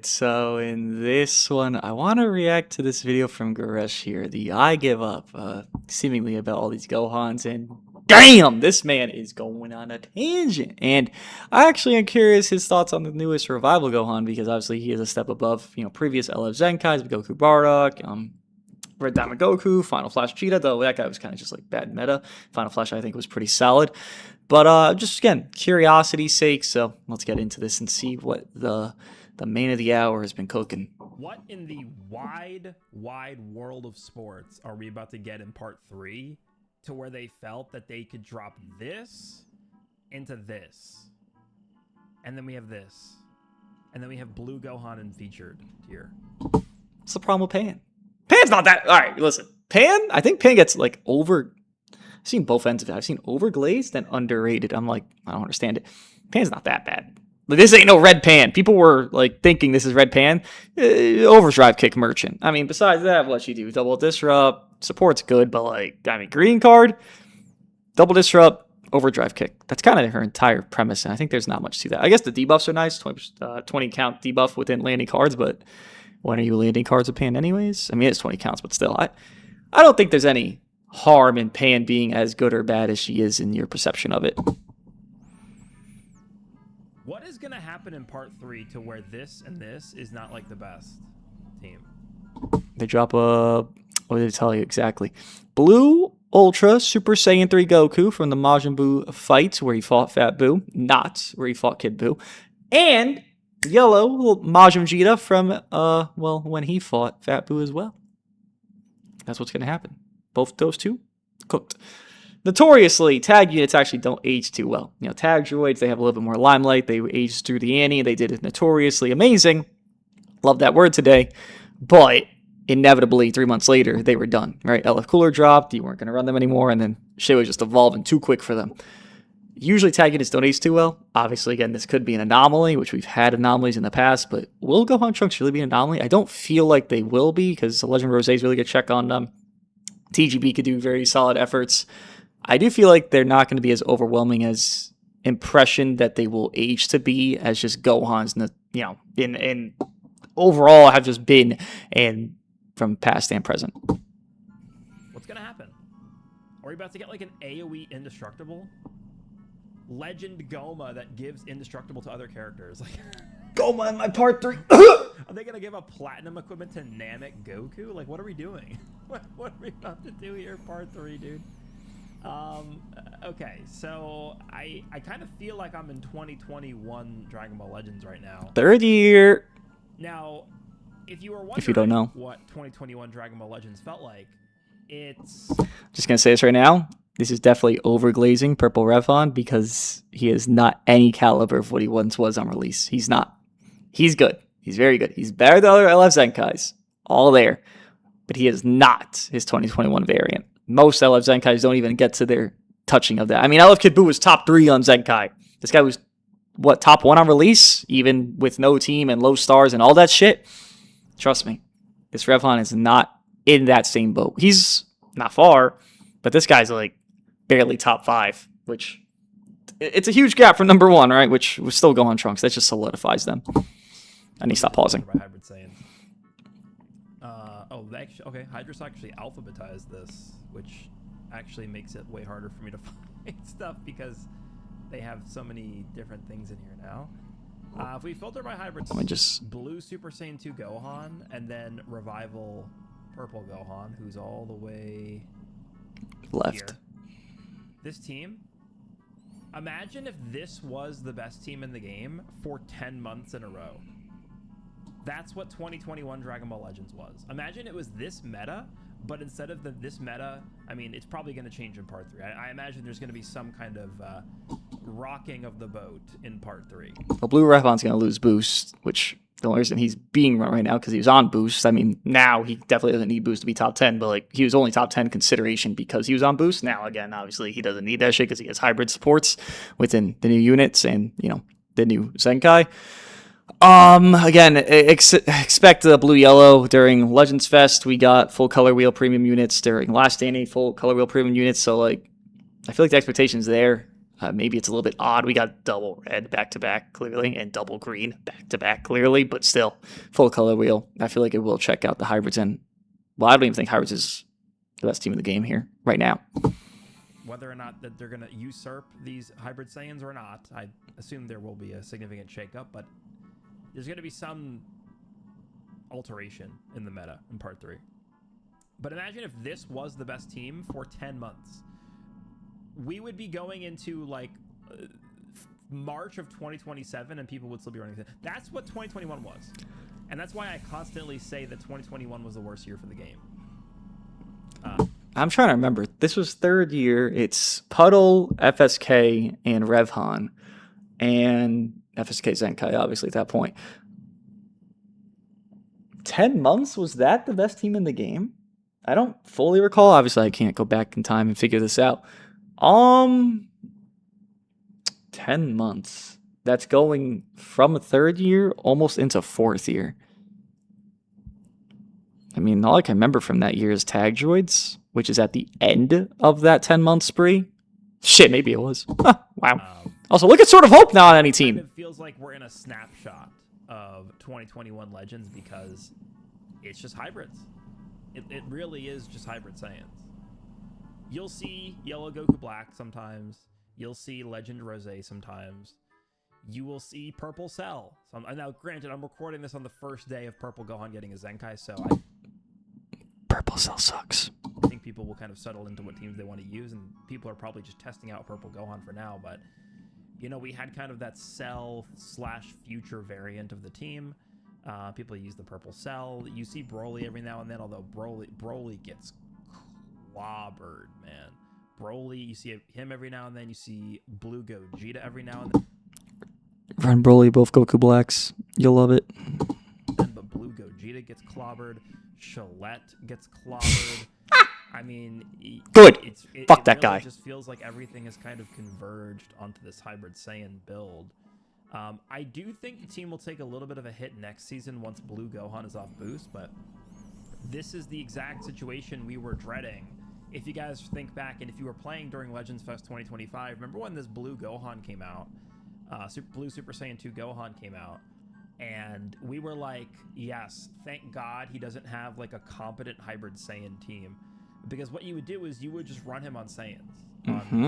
Alright, so in this one, I want to react to this video from Goresh here, the I give up, seemingly about all these Gohans, and damn, this man is going on a tangent. And I actually am curious his thoughts on the newest Revival Gohan, because obviously he is a step above, previous LF Zenkais, Goku Bardock, Red Diamond Goku, Final Flash Cheetah, though that guy was kind of just like bad meta. Final Flash, I think, was pretty solid. But just again, curiosity's sake, so let's get into this and see what the main of the hour has been cooking. What in the wide world of sports are we about to get in part 3 to where they felt that they could drop this into this? And then we have this. And then we have Blue Gohan and featured here. What's the problem with Pan? Pan's not that... Alright, listen. Pan, I think Pan gets like over... I've seen both ends of it. I've seen overglazed and underrated. I'm like, I don't understand it. Pan's not that bad. Like, this ain't no red Pan. People were like thinking this is red Pan. Overdrive kick merchant. I mean, besides that, what she do? Double disrupt. Support's good, but like, I mean, green card, double disrupt, overdrive kick. That's kind of her entire premise, and I think there's not much to that. I guess the debuffs are nice. 20 count debuff within landing cards, but when are you landing cards with Pan anyways? I mean, it's 20 counts, but still, I don't think there's any harm in Pan being as good or bad as she is in your perception of it. What is going to happen in part 3 to where this and this is not like the best team? They drop a... What did it tell you exactly? Blue Ultra Super Saiyan 3 Goku from the Majin Buu fight where he fought Fat Buu, not where he fought Kid Buu. And yellow Majin Vegeta from, well, when he fought Fat Buu as well. That's what's going to happen. Both those two cooked. Notoriously, tag units actually don't age too well. Tag droids, they have a little bit more limelight. They aged through the Annie. They did it notoriously amazing. Love that word today. But inevitably, 3 months later, they were done. Right? LF Cooler dropped. You weren't going to run them anymore. And then shit was just evolving too quick for them. Usually, tag units don't age too well. Obviously, again, this could be an anomaly, which we've had anomalies in the past. But will Gohan Trunks really be an anomaly? I don't feel like they will be, because the Legend Rosé is really good check on them. TGB could do very solid efforts. I do feel like they're not going to be as overwhelming as impression that they will age to be as just Gohan's, in overall have just been and from past and present. What's going to happen? Are we about to get like an AoE indestructible? Legend Goma that gives indestructible to other characters. Like Goma in my part 3. Are they going to give a platinum equipment to Namek Goku? Like, what are we doing? What are we about to do here, part 3, dude? Okay, so I kind of feel like I'm in 2021 Dragon Ball Legends right now. Third year. Now, if you were wondering if you don't know what 2021 Dragon Ball Legends felt like, it's... Just going to say this right now. This is definitely overglazing Purple Revon because he is not any caliber of what he once was on release. He's not. He's good. He's very good. He's better than other LF Zenkais. All there. But he is not his 2021 variant. Most LF Zenkais don't even get to their touching of that. I mean, LF Kid Buu was top 3 on Zenkai. This guy was, what, top 1 on release? Even with no team and low stars and all that shit? Trust me. This Revon is not in that same boat. He's not far, but this guy's like barely top 5, which it's a huge gap from number 1, right? Which was still Gohan Trunks. That just solidifies them. I need to stop pausing. Hybrid Saiyan. Okay, Hydros actually alphabetized this, which actually makes it way harder for me to find stuff because they have so many different things in here now. If we filter by hybrids, Blue Super Saiyan 2 Gohan, and then Revival Purple Gohan, who's all the way left. Here. This team, imagine if this was the best team in the game for 10 months in a row. That's what 2021 Dragon Ball Legends was. Imagine it was this meta, but instead of this meta, I mean, it's probably going to change in part 3. I imagine there's going to be some kind of rocking of the boat in part 3. Well, Blue Revon's going to lose boost, which the only reason he's being run right now because he was on boost. I mean, now he definitely doesn't need boost to be top 10, but like he was only top 10 consideration because he was on boost. Now, again, obviously he doesn't need that shit because he has hybrid supports within the new units and, the new Zenkai. Again, expect the blue-yellow during Legends Fest. We got full color wheel premium units during last standing full color wheel premium units. So, like, I feel like the expectation's there. Maybe it's a little bit odd. We got double red back-to-back, clearly, and double green back-to-back, clearly, but still, full color wheel. I feel like it will check out the hybrids, and, well, I don't even think hybrids is the best team in the game here right now. Whether or not that they're going to usurp these hybrid Saiyans or not, I assume there will be a significant shakeup, but there's going to be some alteration in the meta in Part 3. But imagine if this was the best team for 10 months. We would be going into, like, March of 2027, and people would still be running it. That's what 2021 was. And that's why I constantly say that 2021 was the worst year for the game. I'm trying to remember. This was third year. It's Puddle, FSK, and Revhan. And FSK Zenkai, obviously, at that point. 10 months? Was that the best team in the game? I don't fully recall. Obviously, I can't go back in time and figure this out. 10 months. That's going from a third year almost into fourth year. I mean, all I can remember from that year is Tag Droids, which is at the end of that 10-month spree. Shit, maybe it was. Wow. Also, look at Sword of Hope now on any team. It feels like we're in a snapshot of 2021 Legends because it's just hybrids. It really is just hybrid Saiyans. You'll see Yellow Goku Black sometimes. You'll see Legend Rose sometimes. You will see Purple Cell. Now, granted, I'm recording this on the first day of Purple Gohan getting a Zenkai, so Purple Cell sucks. I think people will kind of settle into what teams they want to use, and people are probably just testing out Purple Gohan for now, but, you know, we had kind of that Cell/Future variant of the team. People use the Purple Cell. You see Broly every now and then, although Broly gets clobbered, man. Broly, you see him every now and then. You see Blue Gogeta every now and then. Run Broly, both Goku Blacks. You'll love it. But Blue Gogeta gets clobbered. Shalette gets clobbered. I mean, good. Fuck that really guy. It just feels like everything has kind of converged onto this hybrid Saiyan build. I do think the team will take a little bit of a hit next season once Blue Gohan is off boost, but this is the exact situation we were dreading. If you guys think back, and if you were playing during Legends Fest 2025, remember when this Blue Gohan came out? Blue Super Saiyan 2 Gohan came out, and we were like, yes, thank God he doesn't have like a competent hybrid Saiyan team, because what you would do is you would just run him on Saiyans.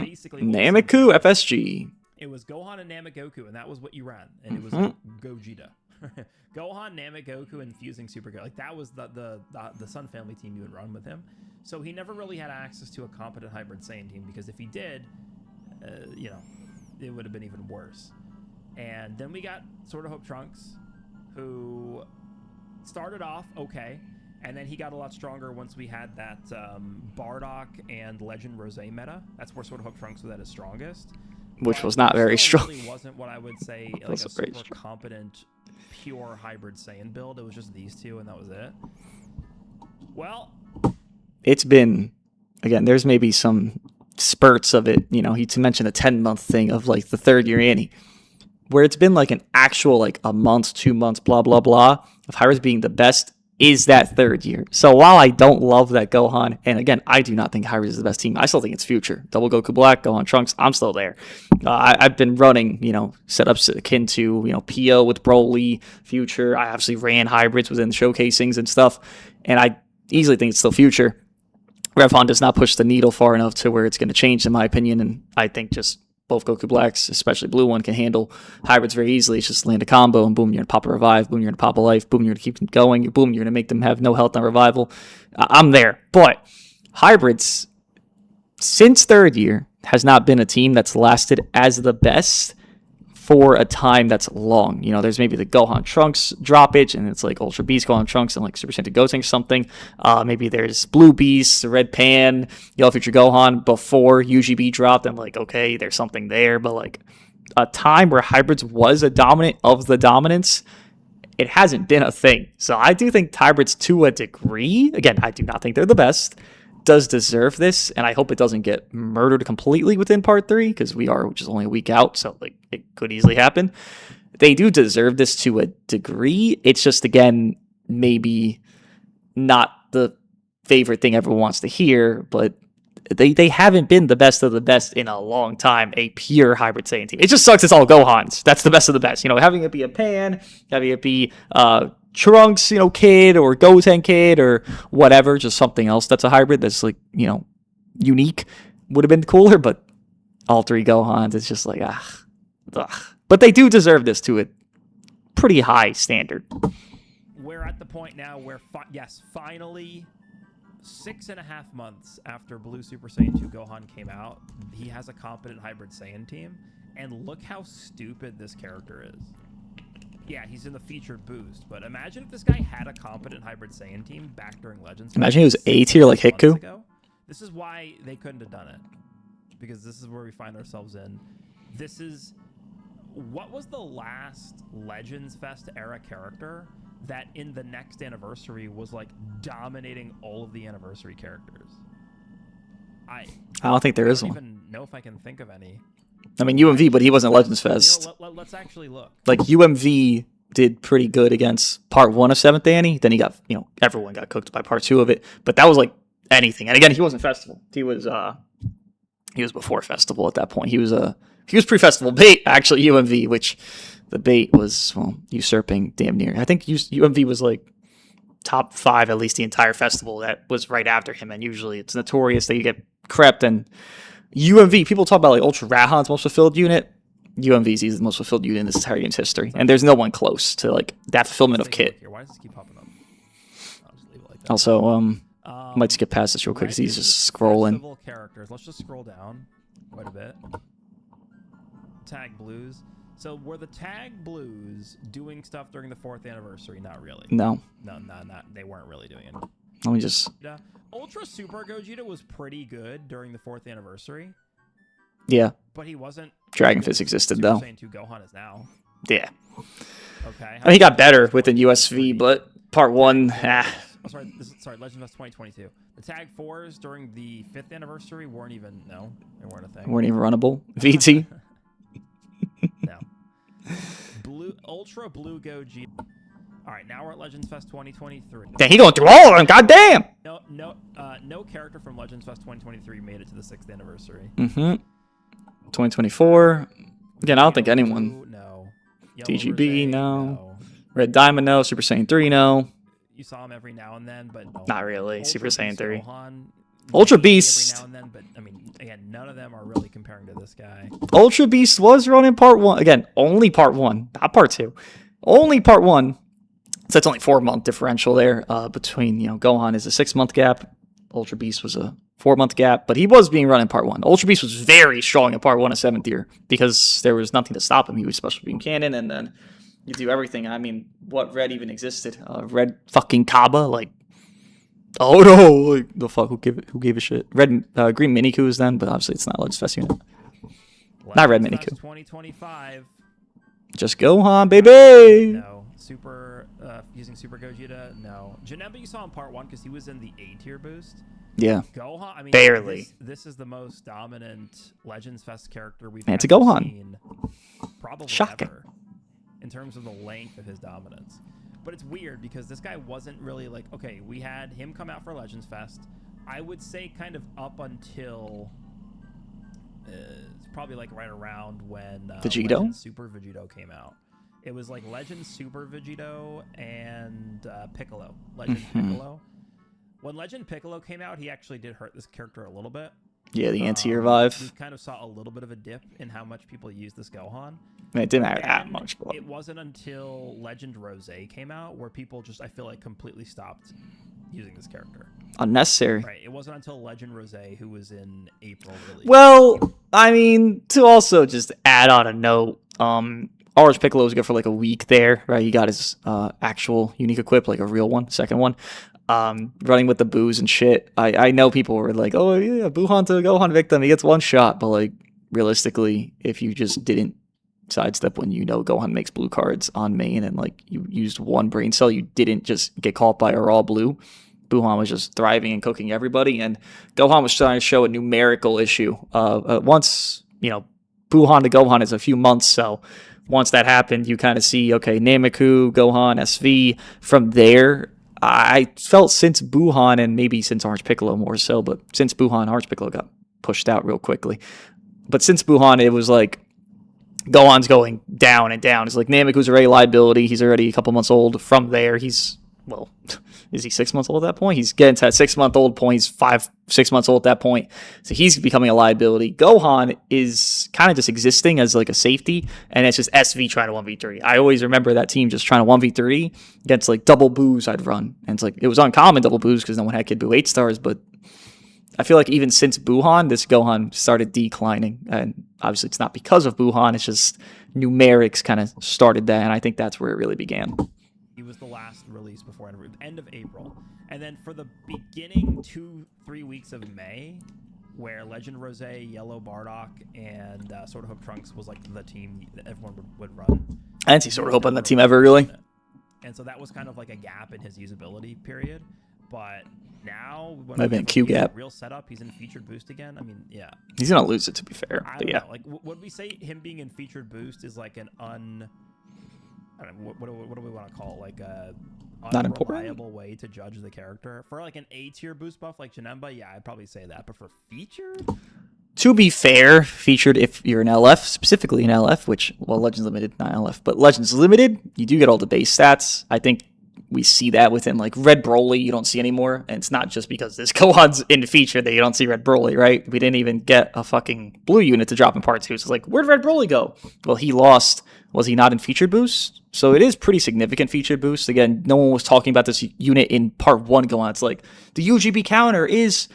Basically, Nameku, FSG. It was Gohan and Namegoku, and that was what you ran, and it was like Gogeta. Gohan, Namegoku, and Fusing Super Go. Like that was the Sun Family team you would run with him. So he never really had access to a competent hybrid Saiyan team, because if he did, you know, it would have been even worse. And then we got Sword of Hope Trunks, who started off okay, and then he got a lot stronger once we had that Bardock and Legend Rose meta. That's where Sword of Hope Trunks was at his strongest. Which was not very strong. It really wasn't what I would say like a super competent, pure hybrid Saiyan build. It was just these two, and that was it. Well, it's been, again, there's maybe some spurts of it. You know, he mentioned a 10-month thing of like the third year Annie, where it's been like an actual like a month, 2 months, blah, blah, blah, of hybrids being the best is that third year. So while I don't love that Gohan, and again, I do not think hybrids is the best team, I still think it's future. Double Goku Black, Gohan Trunks, I'm still there. I've been running, you know, setups akin to, you know, PO with Broly, future. I obviously ran hybrids within showcasings and stuff, and I easily think it's still future. Revhan does not push the needle far enough to where it's going to change, in my opinion, and I think just both Goku Blacks, especially Blue one, can handle hybrids very easily. It's just land a combo, and boom, you're going to pop a revive. Boom, you're going to pop a life. Boom, you're going to keep them going. Boom, you're going to make them have no health on revival. I'm there. But hybrids, since third year, has not been a team that's lasted as the best for a time that's long. You know, there's maybe the Gohan Trunks droppage, and it's like Ultra Beast Gohan Trunks and like Super Saiyan Gotenks or something. Maybe there's Blue Beast, Red Pan, Yellow Future Gohan before UGB dropped. I'm like, okay, there's something there, but like a time where hybrids was a dominant of the dominance, it hasn't been a thing. So I do think hybrids, to a degree, again, I do not think they're the best, does deserve this, and I hope it doesn't get murdered completely within part 3, because we are just only a week out, so like it could easily happen. They do deserve this to a degree. It's just, again, maybe not the favorite thing everyone wants to hear, but they haven't been the best of the best in a long time, a pure Hybrid Saiyan team. It just sucks it's all Gohans. That's the best of the best. Having it be a Pan, having it be Trunks, kid, or Goten kid, or whatever, just something else that's a hybrid that's like, unique would have been cooler, but all 3 Gohans, it's just like, ugh. But they do deserve this to a pretty high standard. We're at the point now where, finally, 6.5 months after Blue Super Saiyan 2 Gohan came out, he has a competent Hybrid Saiyan team, and look how stupid this character is. Yeah, he's in the featured boost, but imagine if this guy had a competent Hybrid Saiyan team back during Legends. Imagine he was A tier like Hiku. This is why they couldn't have done it, because this is where we find ourselves in. This is... What was the last Legends Fest era character that in the next anniversary was like dominating all of the anniversary characters? I don't think there is one. I one. don't even know if I can think of any. I mean, UMV, but he wasn't Legends Fest. Let's actually look. Like, UMV did pretty good against part 1 of 7th Annie. Then he got, everyone got cooked by part 2 of it. But that was like anything. And again, he wasn't Festival. He was before Festival at that point. He was pre-Festival bait, actually, UMV, which the bait was, usurping damn near. I think UMV was like top 5 at least the entire festival that was right after him. And usually it's notorious that you get crept. And UMV, people talk about like Ultra Rahan's most fulfilled unit. UMV's is the most fulfilled unit in this entire game's history. And there's no one close to like that fulfillment of Kit. Why does this keep popping up? I'll just leave it like that. Also, might skip past this real quick because he's just scrolling. Festival characters. Let's just scroll down quite a bit. Tag Blues. So were the Tag Blues doing stuff during the 4th anniversary? Not really. No. No, they weren't really doing it. Let me just... Ultra Super Gogeta was pretty good during the 4th anniversary. Yeah. But he wasn't... Dragon Fist existed, Super though. Saiyan 2 Gohan is now. Yeah. Okay. I mean, he got better within USV, but part 1, sorry, Legend Fest 2022. The Tag 4s during the 5th anniversary weren't even... No, they weren't a thing. Weren't even runnable. VT. No. Ultra Blue Gogeta. All right, now we're at Legends Fest 2023. Dang, he going through all of them. Goddamn. No character from Legends Fest 2023 made it to the 6th anniversary. 2024. Again, I don't think anyone. No. TGB, no. Red Diamond, no. Super Saiyan 3, no. You saw him every now and then, but no. Not really. Ultra Super Saiyan 3. Gohan, Ultra Beast. every now and then, but I mean, again, none of them are really comparing to this guy. Ultra Beast was running part 1. Again, only part 1, not part 2. Only part 1. So it's only 4-month differential there between, Gohan is a 6-month gap. Ultra Beast was a 4-month gap, but he was being run in part 1. Ultra Beast was very strong in part 1 of 7th year because there was nothing to stop him. He was special beam cannon, and then you do everything. I mean, what Red even existed? Red fucking Kaba, like, oh no, like the fuck, who gave a shit? Red, green Minikus then, but obviously it's not Legends Fest unit. Not Red Miniku. 2025. Just Gohan, baby. No. Using Super Gogeta, no. Janemba you saw in part 1 because he was in the A tier boost. Yeah. Gohan, I mean, barely. This is the most dominant Legends Fest character we've it's a ever Gohan. seen, probably Shocking. ever, in terms of the length of his dominance. But it's weird because this guy wasn't really like, okay, we had him come out for Legends Fest. I would say kind of up until it's probably like right around when Vegito? Legends Super Vegito came out. It was like Legends Super Vegito and Piccolo. Legend Piccolo. When Legend Piccolo came out, he actually did hurt this character a little bit. Yeah, the anti-revive. We kind of saw a little bit of a dip in how much people use this Gohan. I mean, it didn't matter that much. But... It wasn't until Legend Rose came out where people just, I feel like, completely stopped using this character. Unnecessary. Right. It wasn't until Legend Rose, who was in April, really. Well, I mean, to also just add on a note, Orange Piccolo was good for like a week there, right? He got his actual unique equip, like a real one, second one. Running with the boos and shit. I know people were like, oh yeah, Buhan to Gohan victim, he gets one shot, but like realistically, if you just didn't sidestep when Gohan makes blue cards on main and like you used one brain cell, you didn't just get caught by a raw blue. Buhan was just thriving and cooking everybody, and Gohan was trying to show a numerical issue. Once, Buhan to Gohan is a few months, so once that happened, you kind of see, okay, Nameku, Gohan, SV. From there, I felt since Buhan and maybe since Orange Piccolo more so, but since Buhan, Orange Piccolo got pushed out real quickly. But since Buhan, it was like Gohan's going down and down. It's like Namek, who's already a liability. He's already a couple months old. From there, he's, well, is he 6 months old at that point? He's getting to that 6-month-old point. He's 5-6 months old at that point. So he's becoming a liability. Gohan is kind of just existing as like a safety, and it's just SV trying to 1v3. I always remember that team just trying to 1v3 against like double boos I'd run. And it's like, it was uncommon double boos because no one had Kid Buu 8 stars, but I feel like even since Buhan, this Gohan started declining. And obviously it's not because of Buhan, it's just numerics kind of started that, and I think that's where it really began. He was the last release before end of April. And then for the beginning 2-3 weeks of May, where Legend Rose, Yellow Bardock, and Sword of Hope Trunks was like the team that everyone would run. I didn't see Sword of Hope on that team ever, really. And so that was kind of like a gap in his usability period. But now, when might have been a Q gap. Real setup, he's in featured boost again. I mean, yeah. He's going to lose it, to be fair. I But don't yeah. know. Like, would we say him being in featured boost is like an I don't know, what do we want to call it? Like a Not important? unreliable way to judge the character? For like an A-tier boost buff like Janemba, yeah, I'd probably say that. But for featured? To be fair, featured if you're an LF, specifically an LF, which, well, Legends Limited, not LF, but Legends Limited, you do get all the base stats. I think we see that within like Red Broly, you don't see anymore. And it's not just because this Gohan's in the feature that you don't see Red Broly, right? We didn't even get a fucking blue unit to drop in part 2. So it's like, where'd Red Broly go? Well, he lost. Was he not in featured boost? So it is pretty significant featured boost. Again, no one was talking about this unit in part 1 Gohan. It's like the UGB counter is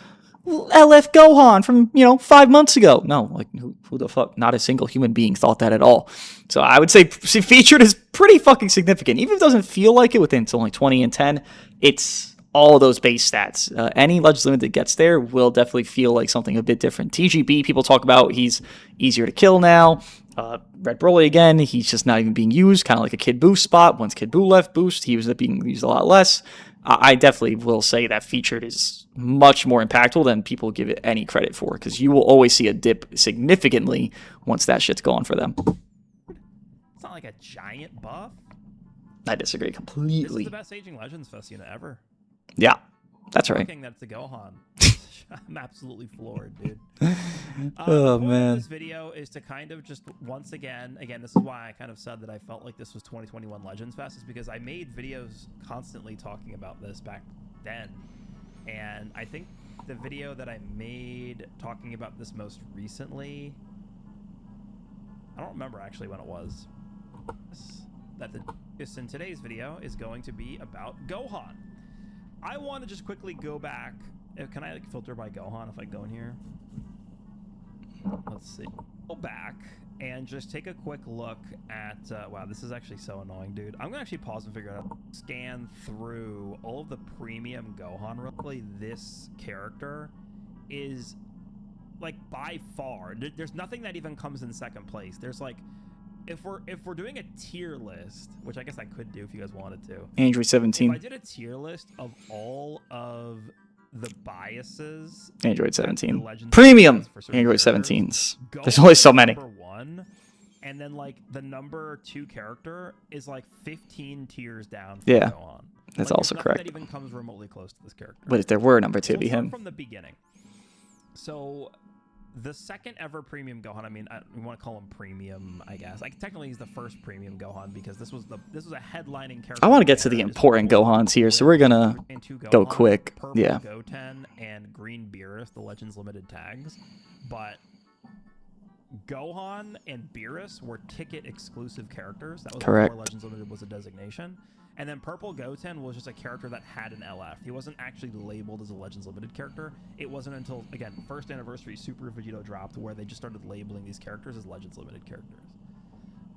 LF Gohan from, 5 months ago. No, like who the fuck? Not a single human being thought that at all. So I would say featured is pretty fucking significant. Even if it doesn't feel like it within only 20 and 10, it's all those base stats. Any Legends Limited that gets there will definitely feel like something a bit different. TGB, people talk about he's easier to kill now. Red Broly, again, he's just not even being used, kind of like a Kid Buu spot. Once Kid Buu left boost, he was being used a lot less. I definitely will say that featured is much more impactful than people give it any credit for, because you will always see a dip significantly once that shit's gone for them. It's not like a giant buff. I disagree completely. This is the best Aging Legends Fest unit ever. Yeah, that's right. That's the Gohan. I'm absolutely floored, dude. Oh, man. This video is to kind of just once again, this is why I kind of said that I felt like this was 2021 Legends Fest, is because I made videos constantly talking about this back then. And I think the video that I made talking about this most recently, I don't remember actually when it was. This in today's video is going to be about Gohan. I want to just quickly go back. Can I filter by Gohan if I go in here? Let's see. Go back and just take a quick look at... wow, this is actually so annoying, dude. I'm going to actually pause and figure it out. Scan through all of the premium Gohan. Really, this character is, like, by far... There's nothing that even comes in second place. There's, like... If we're doing a tier list, which I guess I could do if you guys wanted to. Android 17. If I did a tier list of all of the biases, Android 17. Premium Android 17s. There's only so many. Number 1, and then like the number 2 character is like 15 tiers down from Gohan. That's like, also correct. That even comes remotely close to this character. But if there were a number 2, it'd be him. From the beginning. So the second ever premium Gohan, I mean, we want to call him premium, I guess. Like technically, he's the first premium Gohan because this was a headlining character. I want to get to the important Gohans here, so we're gonna go quick. Purple Yeah. Goten and Green Beerus, the Legends Limited tags, but Gohan and Beerus were ticket exclusive characters. That was correct. Before Legends Limited was a designation. And then Purple Goten was just a character that had an LF. He wasn't actually labeled as a Legends Limited character. It wasn't until, again, first anniversary Super Vegito dropped where they just started labeling these characters as Legends Limited characters.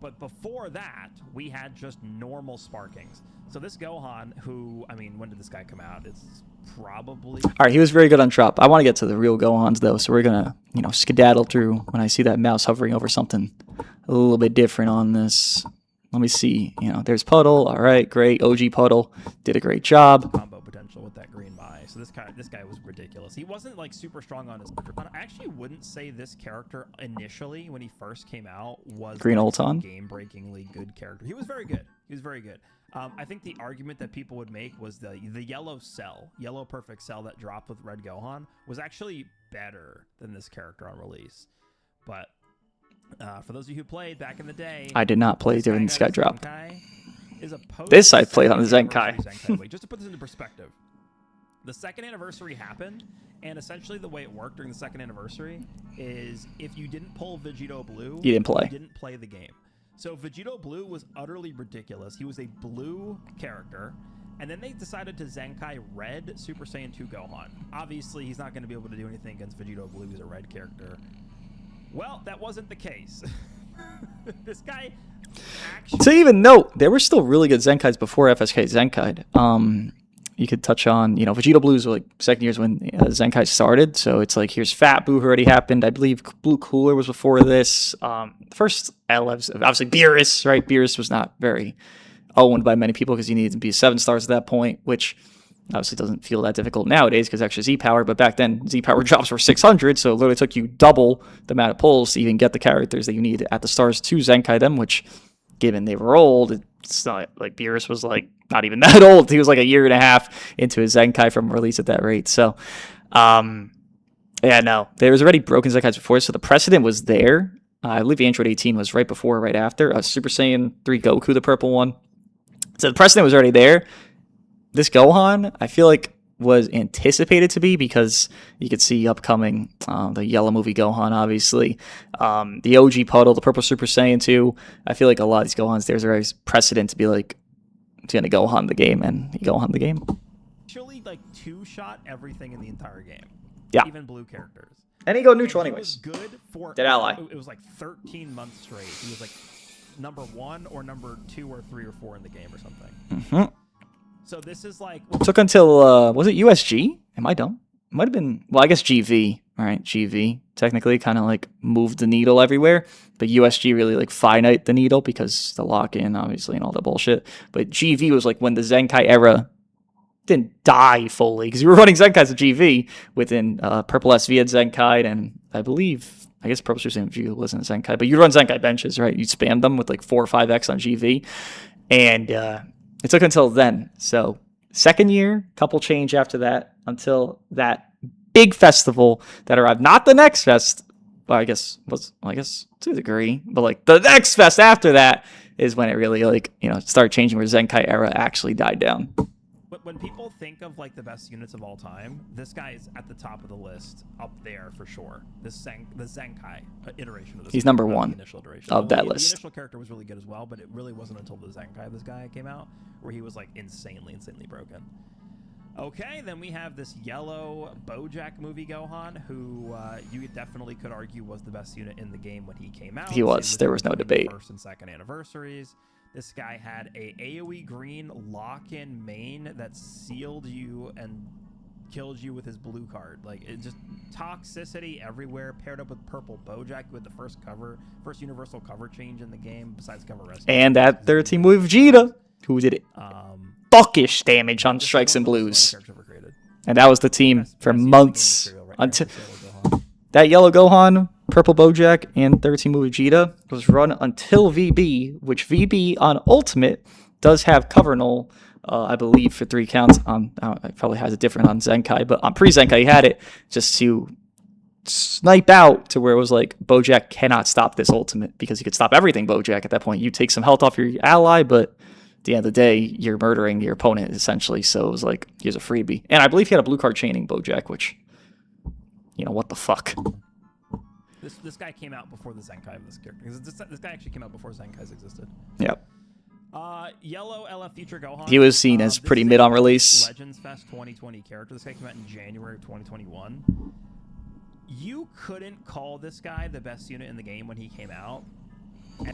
But before that, we had just normal Sparkings. So this Gohan, who, I mean, when did this guy come out? It's probably... All right, he was very good on drop. I want to get to the real Gohans, though, so we're going to, skedaddle through when I see that mouse hovering over something a little bit different on this. Let me see. There's Puddle. All right, great. OG Puddle did a great job. Combo potential with that green buy. So this guy was ridiculous. He wasn't like super strong on his character. I actually wouldn't say this character initially when he first came out was Green like, Ulton. Game-breakingly good character. He was very good. He was very good. I think the argument that people would make was the yellow cell, yellow perfect cell that dropped with red Gohan was actually better than this character on release. But for those of you who played back in the day, I did not play during this guy dropped. This I played on the Zenkai. Wait, just to put this into perspective, the second anniversary happened, and essentially the way it worked during the second anniversary is if you didn't pull Vegito Blue, you didn't play the game. So Vegito Blue was utterly ridiculous. He was a blue character, and then they decided to Zenkai Red Super Saiyan 2 Gohan. Obviously, he's not going to be able to do anything against Vegito Blue. He's a red character. Well, that wasn't the case. This guy actually... So even note, there were still really good Zenkais before FSK Zenkai. You could touch on, Vegeta Blues were like second years when Zenkai started. So it's like, here's Fat Boo, who already happened. I believe Blue Cooler was before this. The first LFs, obviously Beerus, right? Beerus was not very owned by many people because he needed to be 7 stars at that point, which obviously doesn't feel that difficult nowadays because extra Z-Power. But back then, Z-Power drops were 600. So it literally took you double the amount of pulls to even get the characters that you need at the stars to Zenkai them, which, given they were old, it's not like Beerus was like not even that old. He was like a year and a half into his Zenkai from release at that rate. So, there was already broken Zenkais before, so the precedent was there. I believe Android 18 was right before or right after. Super Saiyan 3 Goku, the purple one. So the precedent was already there. This Gohan, I feel like, was anticipated to be because you could see upcoming the yellow movie Gohan, obviously. The OG Puddle, the purple Super Saiyan 2. I feel like a lot of these Gohans, there's always precedent to be like, it's going to Gohan the game, and he Gohan the game. Actually, like, 2-shot everything in the entire game. Yeah. Even blue characters. And he go neutral anyways. It was good for... Dead ally. It was like 13 months straight. He was like number 1 or number 2 or 3 or 4 in the game or something. Mm-hmm. So this is like... Took until, was it USG? Am I dumb? It might have been, well, I guess GV. All right, GV technically kind of like moved the needle everywhere. But USG really like finite the needle because the lock-in, obviously, and all that bullshit. But GV was like when the Zenkai era didn't die fully because you were running Zenkais at GV within Purple SV had Zenkai, and I guess Purple Super Saiyan View wasn't a Zenkai, but you'd run Zenkai benches, right? You'd spam them with like 4 or 5x on GV. And it took until then. So second year, couple change after that until that big festival that arrived. Not the next fest. Well, I guess to a degree, but like the next fest after that is when it really started changing, where Zenkai era actually died down. When people think of like the best units of all time, this guy is at the top of the list, up there for sure. The Zenkai iteration of this. He's number 1 initial iteration of that list. The initial character was really good as well, but it really wasn't until the Zenkai this guy came out where he was like insanely broken. Okay, then we have this yellow Bojack movie Gohan, who you definitely could argue was the best unit in the game when he came out. He was. There was no debate. First and second anniversaries. This guy had a AoE green lock-in main that sealed you and killed you with his blue card. Like, it just toxicity everywhere, paired up with purple Bojack with the first universal cover change in the game besides cover rescue. And that 13 with Vegeta, who did it buckish damage on strikes and blues. And that was the team for months until that yellow Gohan, purple Bojack, and 13 move Vegeta was run until VB, which VB on Ultimate does have cover null, I believe, for 3 counts. It probably has it different on Zenkai, but on pre-Zenkai he had it just to snipe out to where it was like Bojack cannot stop this Ultimate because he could stop everything Bojack at that point. You take some health off your ally, but at the end of the day, you're murdering your opponent essentially. So it was like, here's a freebie. And I believe he had a blue card chaining Bojack, which, what the fuck. This guy came out before the Zenkai of this character. This guy actually came out before Zenkais existed. Yep. Yellow LF Future Gohan. He was seen as pretty mid on release. Legends Fest 2020 character. This guy came out in January of 2021. You couldn't call this guy the best unit in the game when he came out.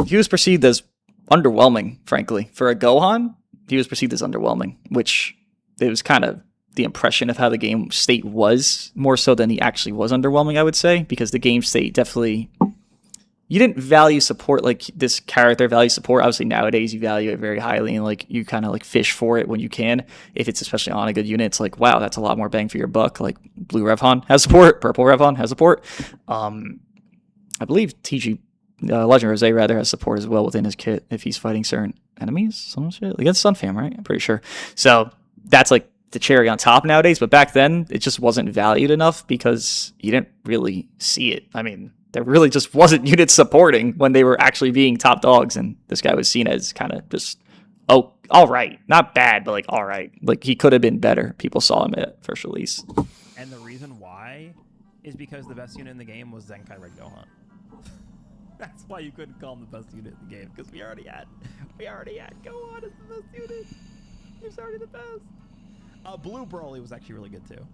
He was perceived as underwhelming, frankly. For a Gohan, he was perceived as underwhelming, which it was kind of the impression of how the game state was, more so than he actually was underwhelming, I would say, because the game state definitely... You didn't value support like this character value support. Obviously, nowadays you value it very highly, and like you kind of like fish for it when you can. If it's especially on a good unit, it's like, wow, that's a lot more bang for your buck. Like blue Revhon has support, purple Revhon has support. I believe TG Legend Rosé rather has support as well within his kit if he's fighting certain enemies, some shit against Sunfam, right? I'm pretty sure. So that's like the cherry on top nowadays. But back then, it just wasn't valued enough because you didn't really see it. I mean, there really just wasn't units supporting when they were actually being top dogs, and this guy was seen as kind of just all right, not bad, but like all right. Like he could have been better. People saw him at first release. And the reason why is because the best unit in the game was Zenkai Red Gohan. That's why you couldn't call him the best unit in the game, because we already had Gohan as the best unit. He was already the best. Blue Broly was actually really good too.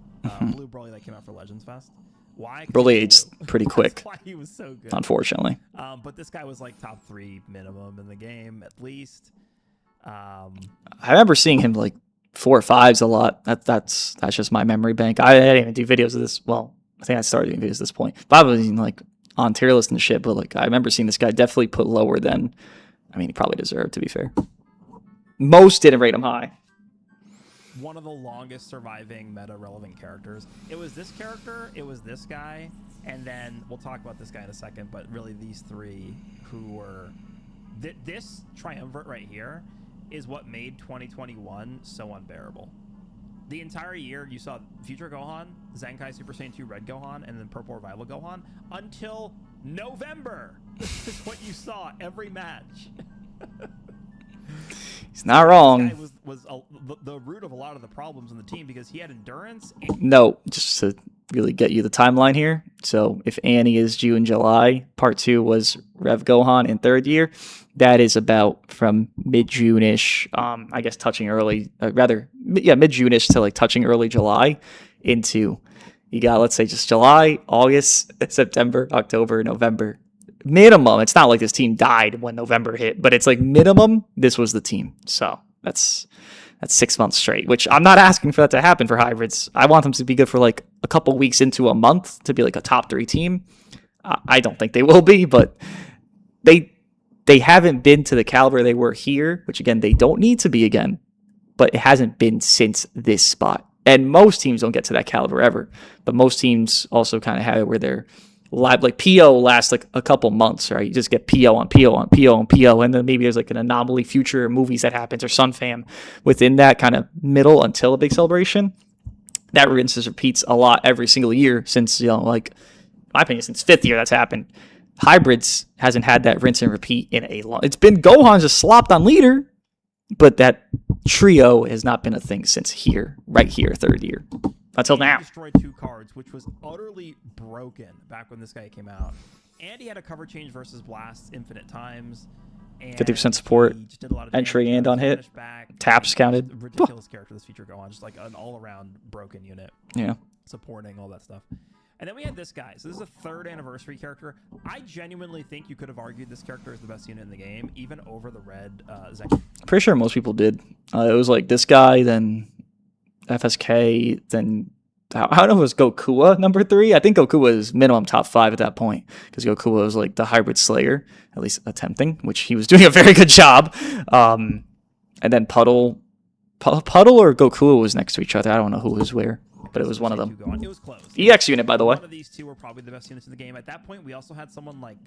Blue Broly that came out for Legends Fest. Why? Broly aged pretty quick. That's why he was so good. Unfortunately. But this guy was like top 3 minimum in the game at least. I remember seeing him like 4 or 5s a lot. That's just my memory bank. I didn't even do videos of this. Well, I think I started doing videos at this point. But I was like on tier list and shit. But like I remember seeing this guy definitely put lower than. I mean, he probably deserved, to be fair. Most didn't rate him high. One of the longest surviving meta relevant characters. It was this character, it was this guy, and then we'll talk about this guy in a second, but really these 3 who were this triumvirate right here is what made 2021 so unbearable. The entire year you saw Future Gohan, Zenkai Super Saiyan 2 Red Gohan, and then Purple Revival Gohan until November. This is what you saw every match. He's not wrong. This guy was the root of a lot of the problems in the team because he had endurance. No, just to really get you the timeline here. So if Annie is June, July, part 2 was Rev Gohan in 3rd year. That is about from mid-June-ish, I guess touching early, mid-June-ish to like touching early July into, you got, let's say just July, August, September, October, November. Minimum, it's not like this team died when November hit, but it's like minimum, this was the team. So that's 6 months straight, which I'm not asking for that to happen for hybrids. I want them to be good for like a couple weeks into a month to be like a top 3 team. I don't think they will be, but they haven't been to the caliber they were here, which again, they don't need to be again, but it hasn't been since this spot. And most teams don't get to that caliber ever, but most teams also kind of have it where they're live, like PO lasts like a couple months, right? You just get PO on PO on PO on PO, and then maybe there's like an anomaly future movies that happens or Sunfam within that kind of middle until a big celebration. That rinses repeats a lot every single year since, like, in my opinion, since 5th year that's happened. Hybrids hasn't had that rinse and repeat in a long. It's been Gohan just slopped on leader, but that trio has not been a thing since here, right here, 3rd year. Until now. He destroyed 2 cards, which was utterly broken back when this guy came out. And he had a cover change versus Blast infinite times. 50% support, entry and on hit, taps counted. Ridiculous character, this Future Gohan, just like an all-around broken unit. Yeah. Supporting all that stuff. And then we had this guy. So this is a 3rd anniversary character. I genuinely think you could have argued this character is the best unit in the game, even over the red Zenkai. Pretty sure most people did. It was like this guy, then FSK, then I don't know if it was Gokua number 3. I think Gokua was minimum top 5 at that point because Gokua was like the hybrid slayer, at least attempting, which he was doing a very good job. And then Puddle or Gokua was next to each other. I don't know who was where, but it was one of them. It was close. EX unit, by the way. One of these 2 were probably the best units in the game. At that point, we also had someone like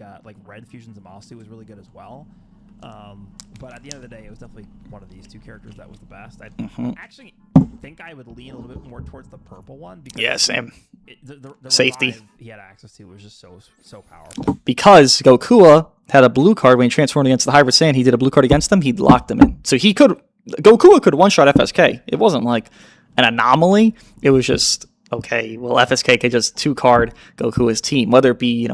Red Fusion Zamasu was really good as well. But at the end of the day, it was definitely one of these 2 characters that was the best. I actually think I would lean a little bit more towards the purple one because same. The Safety revive he had access to was just so powerful. Because Gokua had a blue card when he transformed against the hybrid Saiyan. He did a blue card against them. He locked them in, so Gokua could one-shot FSK. It wasn't like an anomaly. It was just okay. Well, FSK could just 2-card Gokua's team, whether it be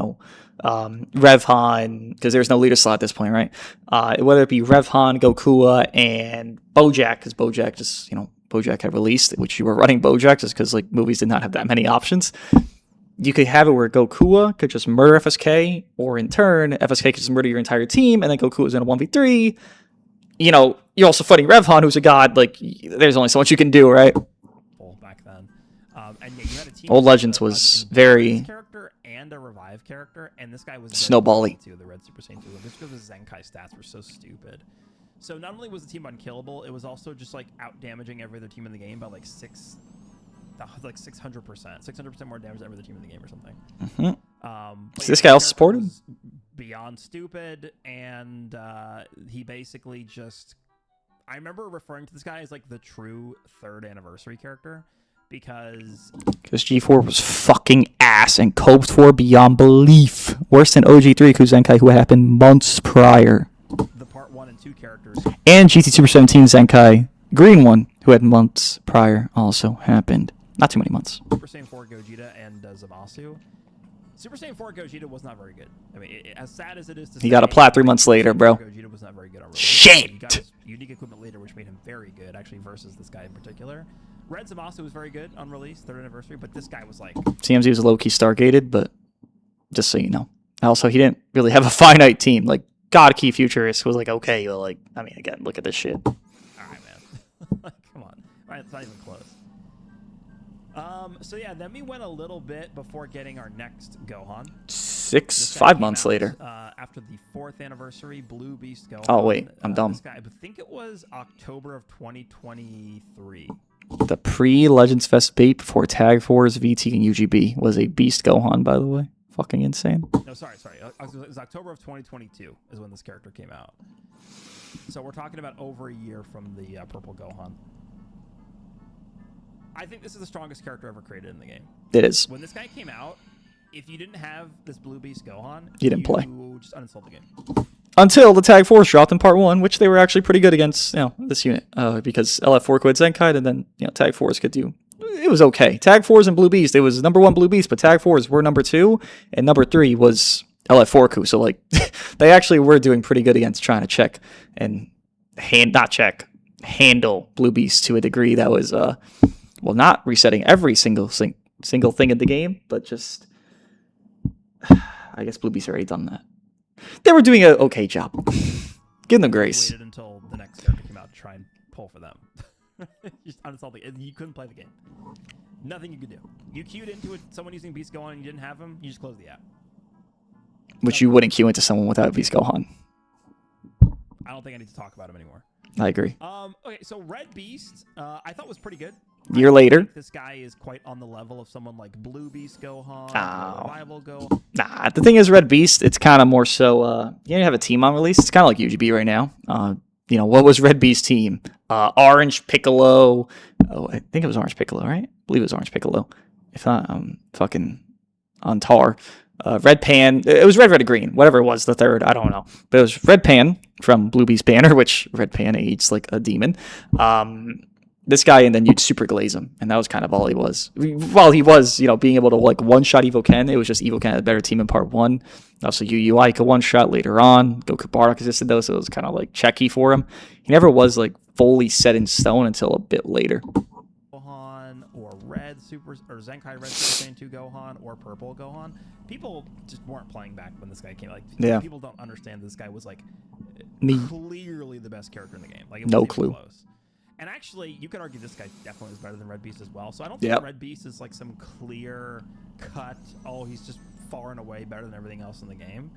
Revhan, because there's no leader slot at this point, right? Whether it be Revhan, Gokua, and Bojack, because Bojack just, Bojack had released, which you were running Bojack just because like movies did not have that many options. You could have it where Gokua could just murder FSK, or in turn, FSK could just murder your entire team, and then Goku is in a 1v3. You're also fighting Revhan, who's a god. Like, there's only so much you can do, right? Back then. And yeah, you had a team Old Legends was very character and a revive character, and this guy was snowbally too. The Red Super Saiyan 2, just because his Zenkai stats were so stupid. So not only was the team unkillable, it was also just like out damaging every other team in the game by like 600%, 600% more damage than every other team in the game or something. Is this guy also supported? beyond stupid, and he basically just... I remember referring to this guy as like the true 3rd anniversary character because G4 was fucking ass and coped for beyond belief. Worse than OG3 Zenkai, who happened months prior. the part 1 and 2 characters. And GT Super 17 Zenkai Green one, who had months prior, also happened. Not too many months. Super Saiyan 4 Gogeta and Zamasu. Super Saiyan 4 Gogeta was not very good. I mean, as sad as it is to say... He got a plat 3 months later, bro. Gogeta was not very good already. Shit! He got his unique equipment later, which made him very good, actually, versus this guy in particular. Red Zamasu was very good on release, 3rd anniversary, but this guy was like... CMZ was low-key Stargated, but just so you know. Also, he didn't really have a finite team. Like, God Key Futurist was like, okay, but like, I mean, again, look at this shit. All right, man. Come on. Right, it's not even close. So yeah, then we went a little bit before getting our next Gohan. 5 months later. After the 4th anniversary, Blue Beast Gohan. Oh wait, I'm dumb. This guy, I think it was October of 2023. The pre-Legends Fest bait before Tag Force, VT, and UGB was a Beast Gohan, by the way. Fucking insane. No, sorry. It was October of 2022 is when this character came out. So we're talking about over a year from the Purple Gohan. I think this is the strongest character ever created in the game. It is. When this guy came out, if you didn't have this Blue Beast Gohan, you didn't play. You just uninstalled the game. Until the Tag Force dropped in part 1, which they were actually pretty good against, this unit. Because LF4 quit Zenkai, and then, Tag Force could do... It was okay. Tag Force and Blue Beast, it was number 1 Blue Beast, but Tag Force were number 2, and number 3 was LF4 Ku. So, like, they actually were doing pretty good against trying to check and handle Blue Beast to a degree that was... well, not resetting every single thing in the game, but just... I guess Blue Beast already done that. They were doing an okay job. Give them grace. Waited until the next character came out to try and pull for them. Just uninstalled it. You couldn't play the game. Nothing you could do. You queued into it, someone using Beast Gohan and you didn't have him, you just closed the app. Which you wouldn't queue into someone without Beast Gohan. I don't think I need to talk about him anymore. I agree. Okay, so Red Beast, I thought was pretty good. Year later. This guy is quite on the level of someone like Blue Beast Gohan, Revival Gohan. Nah, the thing is, Red Beast, it's kind of more so, you have a team on release. It's kind of like UGB right now. What was Red Beast team? Orange Piccolo. Oh, I think it was Orange Piccolo, right? I believe it was Orange Piccolo. If not, I'm fucking on tar. Red Pan. It was Red, Green. Whatever it was, the 3rd. I don't know. But it was Red Pan from Blue Beast Banner, which Red Pan aged like a demon. This guy, and then you'd super glaze him, and that was kind of all he was. While he was, being able to like one-shot Evo Ken, it was just Evo Ken had a better team in part 1. Also, UUI could one-shot later on. Goku Bardock existed though, so it was kind of like checky for him. He never was like fully set in stone until a bit later. Gohan or Red Super or Zenkai Red Super Saiyan 2 Gohan or Purple Gohan. People just weren't playing back when this guy came. Like, people don't understand this guy was like clearly the best character in the game. Like, it no wasn't clue. Even close. And actually, you could argue this guy definitely is better than Red Beast as well. So I don't think Red Beast is like some clear cut, he's just far and away better than everything else in the game.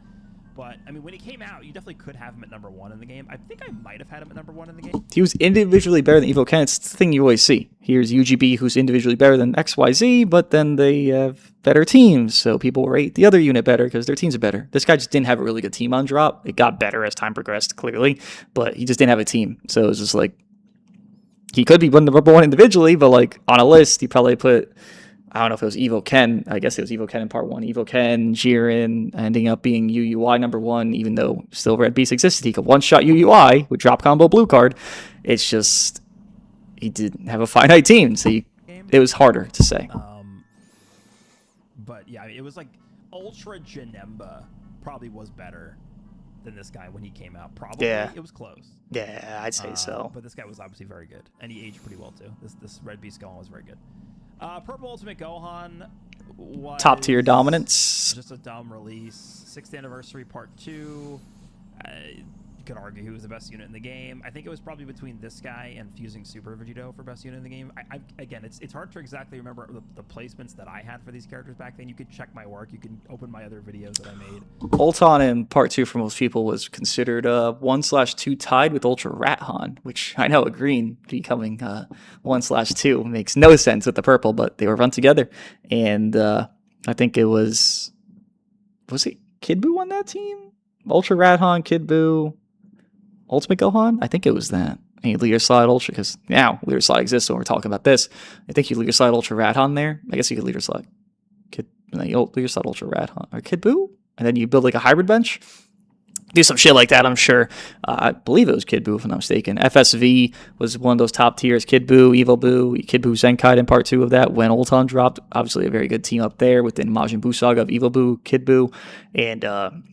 But, I mean, when he came out, you definitely could have him at number 1 in the game. I think I might have had him at number 1 in the game. He was individually better than Evo Ken. It's the thing you always see. Here's UGB, who's individually better than XYZ, but then they have better teams. So people rate the other unit better because their teams are better. This guy just didn't have a really good team on drop. It got better as time progressed, clearly. But he just didn't have a team. So it was just like, he could be number 1 individually, but like on a list, he probably put... I don't know if it was Evo Ken. I guess it was Evo Ken in part 1. Evo Ken, Jiren, ending up being UUI number 1, even though still Red Beast existed. He could one-shot UUI with drop combo blue card. It's just, he didn't have a finite team, so it was harder to say. But yeah, it was like Ultra Janemba probably was better than this guy when he came out. Probably. Yeah. It was close. Yeah, I'd say so. But this guy was obviously very good, and he aged pretty well too. This Red Beast Gohan was very good. Purple Ultimate Gohan was top tier dominance. Just a dumb release. 6th anniversary part 2. You could argue who was the best unit in the game. I think it was probably between this guy and Fusing Super Vegito for best unit in the game. Again, it's hard to exactly remember the placements that I had for these characters back then. You could check my work. You can open my other videos that I made. Ulton in part 2 for most people was considered 1/2 tied with Ultra Rathan, which I know a green becoming 1/2 makes no sense with the purple, but they were run together. And I think it was it Kid Buu on that team? Ultra Radhan, Kid Buu, Ultimate Gohan? I think it was that. And Leader Slide Ultra, because now Leader Slide exists when we're talking about this. I think you Leader Slide Ultra Radhan there. I guess you could Leader Slide Kid, and then you Leader Slide Ultra Radhan, or Kid Buu, and then you build like a hybrid bench. Do some shit like that, I'm sure. I believe it was Kid Buu, if I'm not mistaken. FSV was one of those top tiers. Kid Buu, Evil Buu, Kid Buu Zenkai in part 2 of that when Ulton dropped. Obviously, a very good team up there within Majin Buu Saga of Evil Buu, Kid Buu, and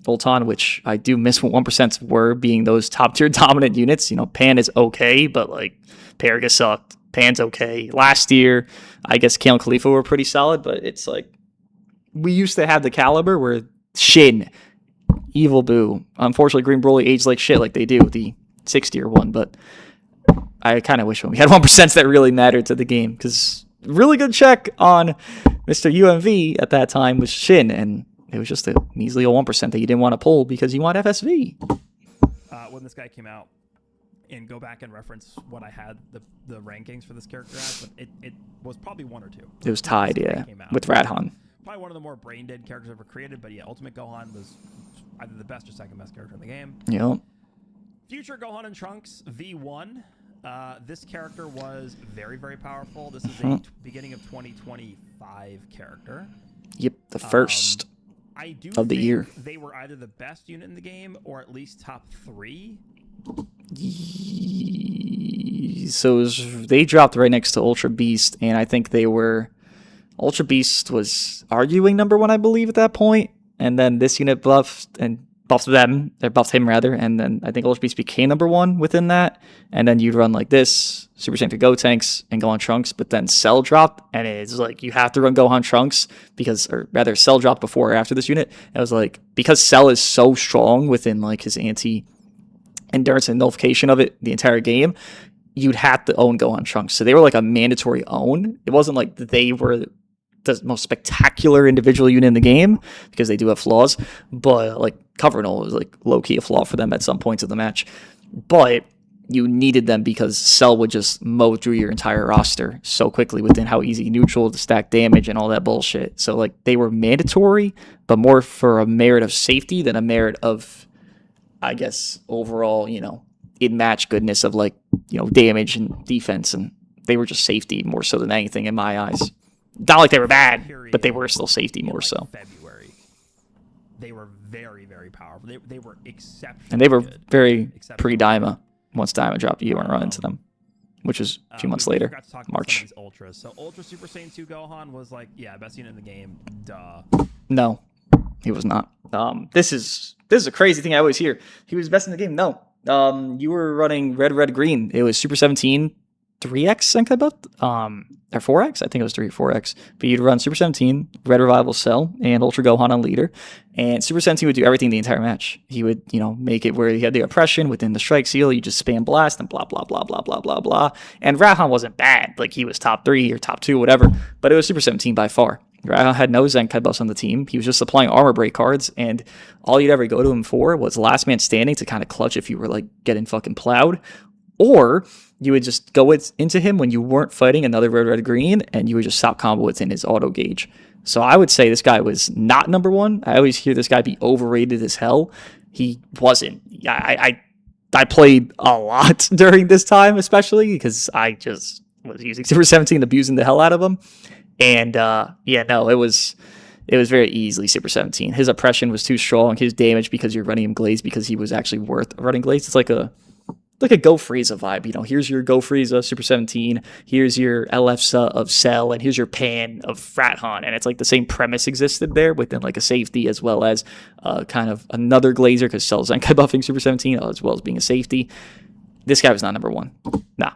Ulton, which I do miss what 1% were being those top tier dominant units. You know, Pan is okay, but like Paraga sucked. Pan's okay. Last year, I guess Kale and Khalifa were pretty solid, but it's like we used to have the caliber where Shin, Evil Buu. Unfortunately, Green Broly aged like shit like they do, the 6-tier one, but I kind of wish we had 1% that really mattered to the game, because really good check on Mr. UMV at that time was Shin, and it was just a measly 1% that you didn't want to pull because you want FSV. When this guy came out, and go back and reference what I had the rankings for this character at, but it was probably 1 or 2. It was tied, yeah, with Radhan. Probably one of the more brain dead characters ever created, but yeah, Ultimate Gohan was either the best or second best character in the game. Yep. Future Gohan and Trunks V1. This character was very, very powerful. This is a beginning of 2025 character. Yep, the first I do of the think year. They were either the best unit in the game or at least top 3. So they dropped right next to Ultra Beast, and I think they were... Ultra Beast was arguing number 1, I believe, at that point, and then this unit buffed him rather, and then I think Ultra Beast became number 1 within that, and then you'd run like this, Super Saiyan 3 Go Tanks and Gohan Trunks, but then Cell dropped, and it's like you have to run Gohan Trunks or rather Cell dropped before or after this unit, and it was like, because Cell is so strong within like his anti-endurance and nullification of it the entire game, you'd have to own Gohan Trunks, so they were like a mandatory own. It wasn't like they were the most spectacular individual unit in the game, because they do have flaws, but like Covernal was like low-key a flaw for them at some points of the match, but you needed them because Cell would just mow through your entire roster so quickly within how easy neutral to stack damage and all that bullshit. So like they were mandatory, but more for a merit of safety than a merit of, I guess, overall, in-match goodness of like, damage and defense, and they were just safety more so than anything in my eyes. Not like they were bad, but they were still safety more so. February, they were very, very powerful. They were exceptional, and they were good. very pre-Daima. Once Daima dropped, you weren't running into them, which was a few months later, forgot to talk March. About some of these ultras. So Ultra Super Saiyan 2 Gohan was like, best unit in the game. Duh. No, he was not. This is a crazy thing I always hear. He was best in the game. No. You were running red, green. It was Super 17 3x Senkai build, or 4x. I think it was 3 or 4x. But you'd run Super 17, Red Revival Cell, and Ultra Gohan on leader. And Super 17 would do everything the entire match. He would, make it where he had the oppression within the strike seal. You just spam blast and blah, blah, blah, blah, blah, blah, blah. And Radhan wasn't bad. Like, he was top 3 or top 2, whatever. But it was Super 17 by far. Radhan had no Zenkai buffs on the team. He was just supplying armor break cards, and all you'd ever go to him for was last man standing to kind of clutch if you were, like, getting fucking plowed. Or you would just go into him when you weren't fighting another red, green, and you would just stop combo within his auto gauge. So I would say this guy was not number 1. I always hear this guy be overrated as hell. He wasn't. I played a lot during this time, especially because I just was using Super 17, abusing the hell out of him. And it was very easily Super 17. His oppression was too strong. His damage, because you're running him Glaze, because he was actually worth running Glaze. It's like a Go Frieza vibe. Here's your Go Frieza Super 17. Here's your LFSA of Cell, and here's your Pan of Radhan. And it's like the same premise existed there within like a safety, as well as kind of another Glazer, because Cell's Zenkai buffing Super 17, as well as being a safety. This guy was not number 1. Nah.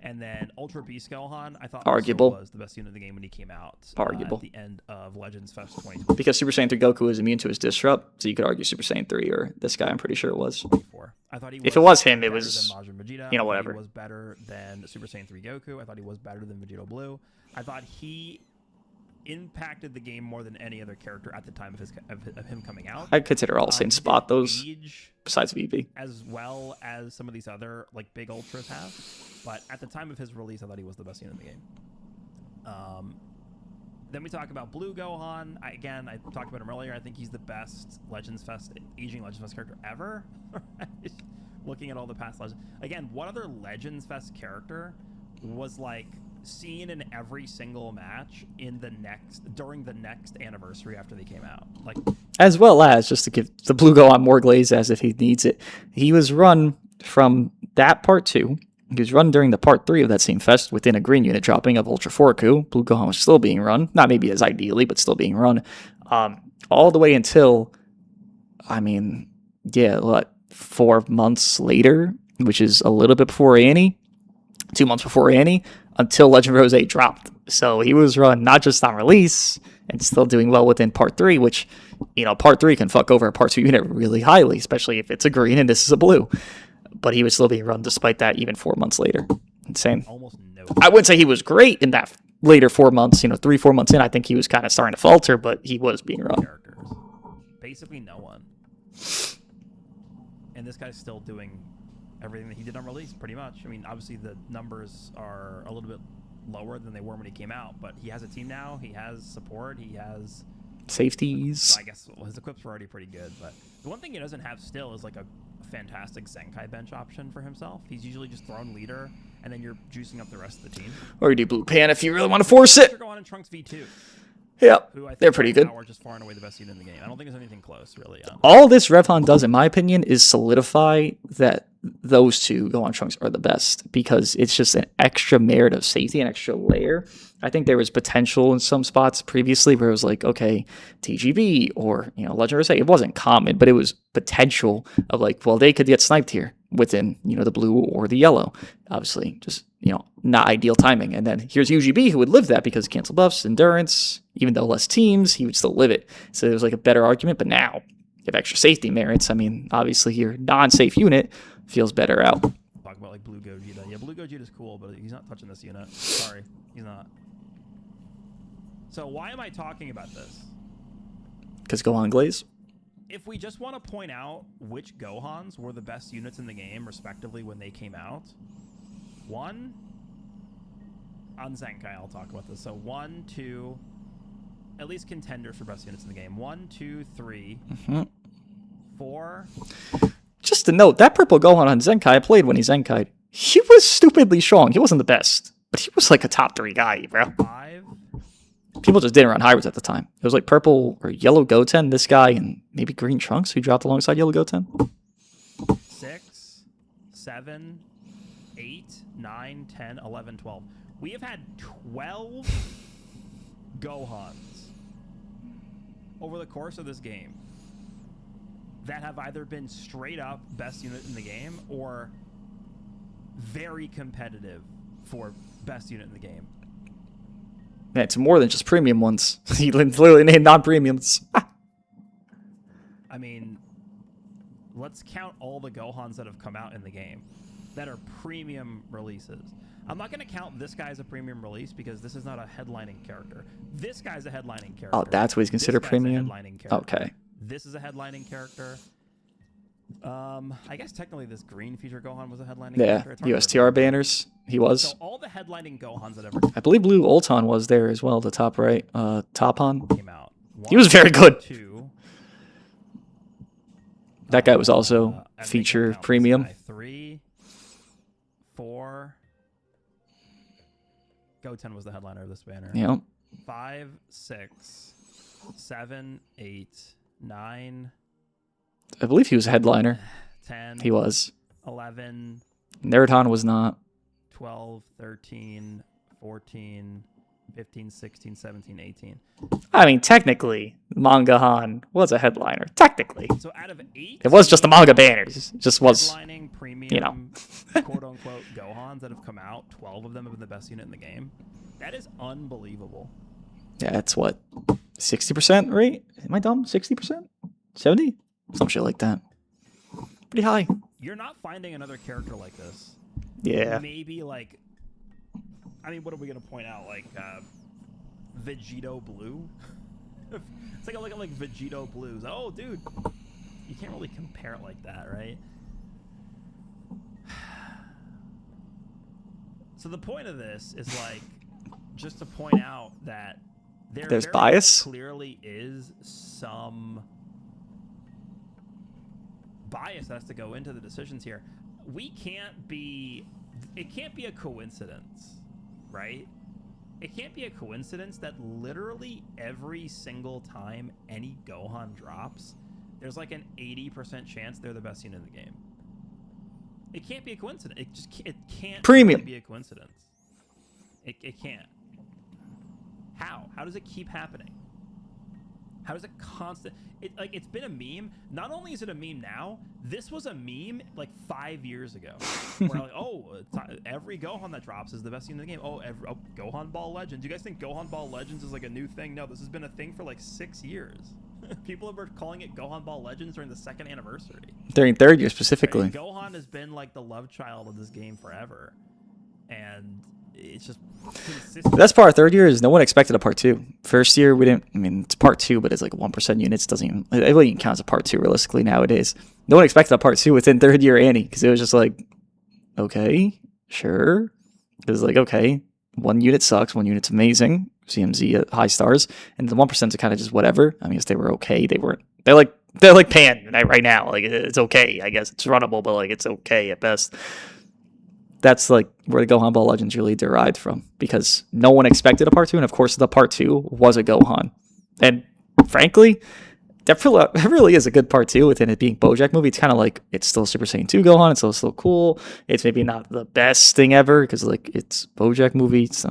And then Ultra Beast Gohan, I thought arguable was the best unit of the game when he came out. Arguable. At the end of Legends Fest 2020. Because Super Saiyan 3 Goku is immune to his disrupt, so you could argue Super Saiyan 3 or this guy. I'm pretty sure it was. I thought he was if it was him, it was Vegeta. whatever. He was better than Super Saiyan 3 Goku. I thought he was better than Vegeta Blue. I thought he impacted the game more than any other character at the time of him coming out. I'd consider all same spot those besides VB, as well as some of these other like big ultras have. But at the time of his release, I thought he was the best unit in the game. Then we talk about Blue Gohan. I talked about him earlier. I think he's the best aging Legends Fest character ever. Looking at all the past Legends. Again, what other Legends Fest character was like seen in every single match during the next anniversary after they came out? Like, as well as, just to give the Blue Gohan more glaze as if he needs it, he was run from that part 2. He was run during the part 3 of that same fest within a green unit dropping of Ultra 4Ku. Blue Gohan was still being run. Not maybe as ideally, but still being run. All the way until, 4 months later, which is a little bit before Annie, 2 months before Annie, until Legend Rose dropped. So he was run not just on release and still doing well within part 3, which, part 3 can fuck over a part 2 unit really highly, especially if it's a green and this is a blue. But he was still being run despite that even 4 months later. Insane. almost no. I wouldn't say he was great in that later 4 months, 3-4 months in. I think he was kind of starting to falter, but he was being run. Characters. Basically no one. And this guy's still doing everything that he did on release, pretty much. I mean, obviously the numbers are a little bit lower than they were when he came out, but he has a team now. He has support. He has safeties. I guess his equips were already pretty good, but the one thing he doesn't have still is like a fantastic Zenkai bench option for himself. He's usually just thrown leader, and then you're juicing up the rest of the team. Or you do Blue Pan if you really want to force it. Go on in Trunks V2. Yep, Who I think they're pretty good. Are just far and away the best unit in the game. I don't think there's anything close, really. All this Revhan does, in my opinion, is solidify that those two Gohan Trunks are the best, because it's just an extra merit of safety, an extra layer. I think there was potential in some spots previously where it was like, okay, TGB or Legend Rose. It wasn't common, but it was potential of like, well, they could get sniped here within the blue or the yellow. Obviously, just not ideal timing. And then here's UGB, who would live that because cancel buffs, endurance, even though less teams, he would still live it. So it was like a better argument. But now you have extra safety merits. I mean, obviously your non-safe unit feels better out. Talk about like Blue Gogeta. Yeah, Blue Gogeta is cool, but he's not touching this unit. Sorry, he's not. So why am I talking about this? Because Gohan Glaze. If we just want to point out which Gohans were the best units in the game, respectively, when they came out, on Zenkai, I'll talk about this. So 1, 2, at least contenders for best units in the game. 1, 2, 3, 4. Just to note, that purple Gohan on Zenkai I played when he Zenkai'd, he was stupidly strong. He wasn't the best, but he was like a top 3 guy, bro. 5. People just didn't run hybrids at the time. It was like purple or yellow Goten, this guy, and maybe green Trunks who dropped alongside yellow Goten. 6, 7, 8, 9, 10, 11, 12. We have had 12 Gohans over the course of this game that have either been straight up best unit in the game or very competitive for best unit in the game. Man, it's more than just premium ones. He literally named non-premiums. I mean, let's count all the Gohans that have come out in the game that are premium releases. I'm not going to count this guy as a premium release because this is not a headlining character. This guy's a headlining character. Oh, that's what he's considered premium? Okay. This is a headlining character. I guess technically this green feature Gohan was a headlining character. Yeah, USTR banners. He was. So all the headlining Gohans that ever I believe Blue Ulton was there as well, the top right. Topon. came out. 1, He was very good. 2. That guy was also feature premium. 3, 4. Goten was the headliner of this banner. Yeah. 5, 6, 7, 8, 9. I believe he was a headliner. 10. He was. 11. Naruton was not. 12, 13, 14, 15, 16, 17, 18. I mean, technically, Mangahan was a headliner. Technically. So out of 8, it was just the manga banners. It just was, headlining premium, quote-unquote, Gohans that have come out, 12 of them have been the best unit in the game. That is unbelievable. Yeah, that's what, 60% rate? Am I dumb? 60%? 70? Some shit like that. Pretty high. You're not finding another character like this. Yeah. Maybe like, I mean, what are we gonna point out? Like Vegito Blue. It's like I look at like Vegito Blues. Oh, dude, you can't really compare it like that, right? So the point of this is like just to point out that There's very bias? Clearly is some bias that has to go into the decisions here. It can't be a coincidence, right? It can't be a coincidence that literally every single time any Gohan drops, there's like an 80% chance they're the best unit in the game. It can't be a coincidence. It can't Premium. be a coincidence. It can't. How? How does it keep happening? How does it constant? It's been a meme. Not only is it a meme now, this was a meme like 5 years ago. Where like, every Gohan that drops is the best unit in the game. Gohan Ball Legends. You guys think Gohan Ball Legends is like a new thing? No, this has been a thing for like 6 years. People have been calling it Gohan Ball Legends during the 2nd anniversary. During 3rd year specifically. Right? Gohan has been like the love child of this game forever. And it's just consistent. The best part of 3rd year is no one expected a part 2. 1st year, we didn't. I mean, it's part 2, but it's like 1% units. It wouldn't even count as a part 2 realistically nowadays. No one expected a part 2 within 3rd year Annie because it was just like, okay, sure. It was like, okay, 1 unit sucks, 1 unit's amazing. CMZ at high stars, and the 1% are kind of just whatever. I mean, if they were okay, they're like Pan right now. Like, it's okay, I guess it's runnable, but like it's okay at best. That's like where the Gohan Ball Legends really derived from, because no one expected a part 2, and of course the part 2 was a Gohan. And frankly, that really is a good part 2 within it being BoJack movie. It's kind of like, it's still Super Saiyan 2 Gohan, it's still cool. It's maybe not the best thing ever because like it's BoJack movie. It's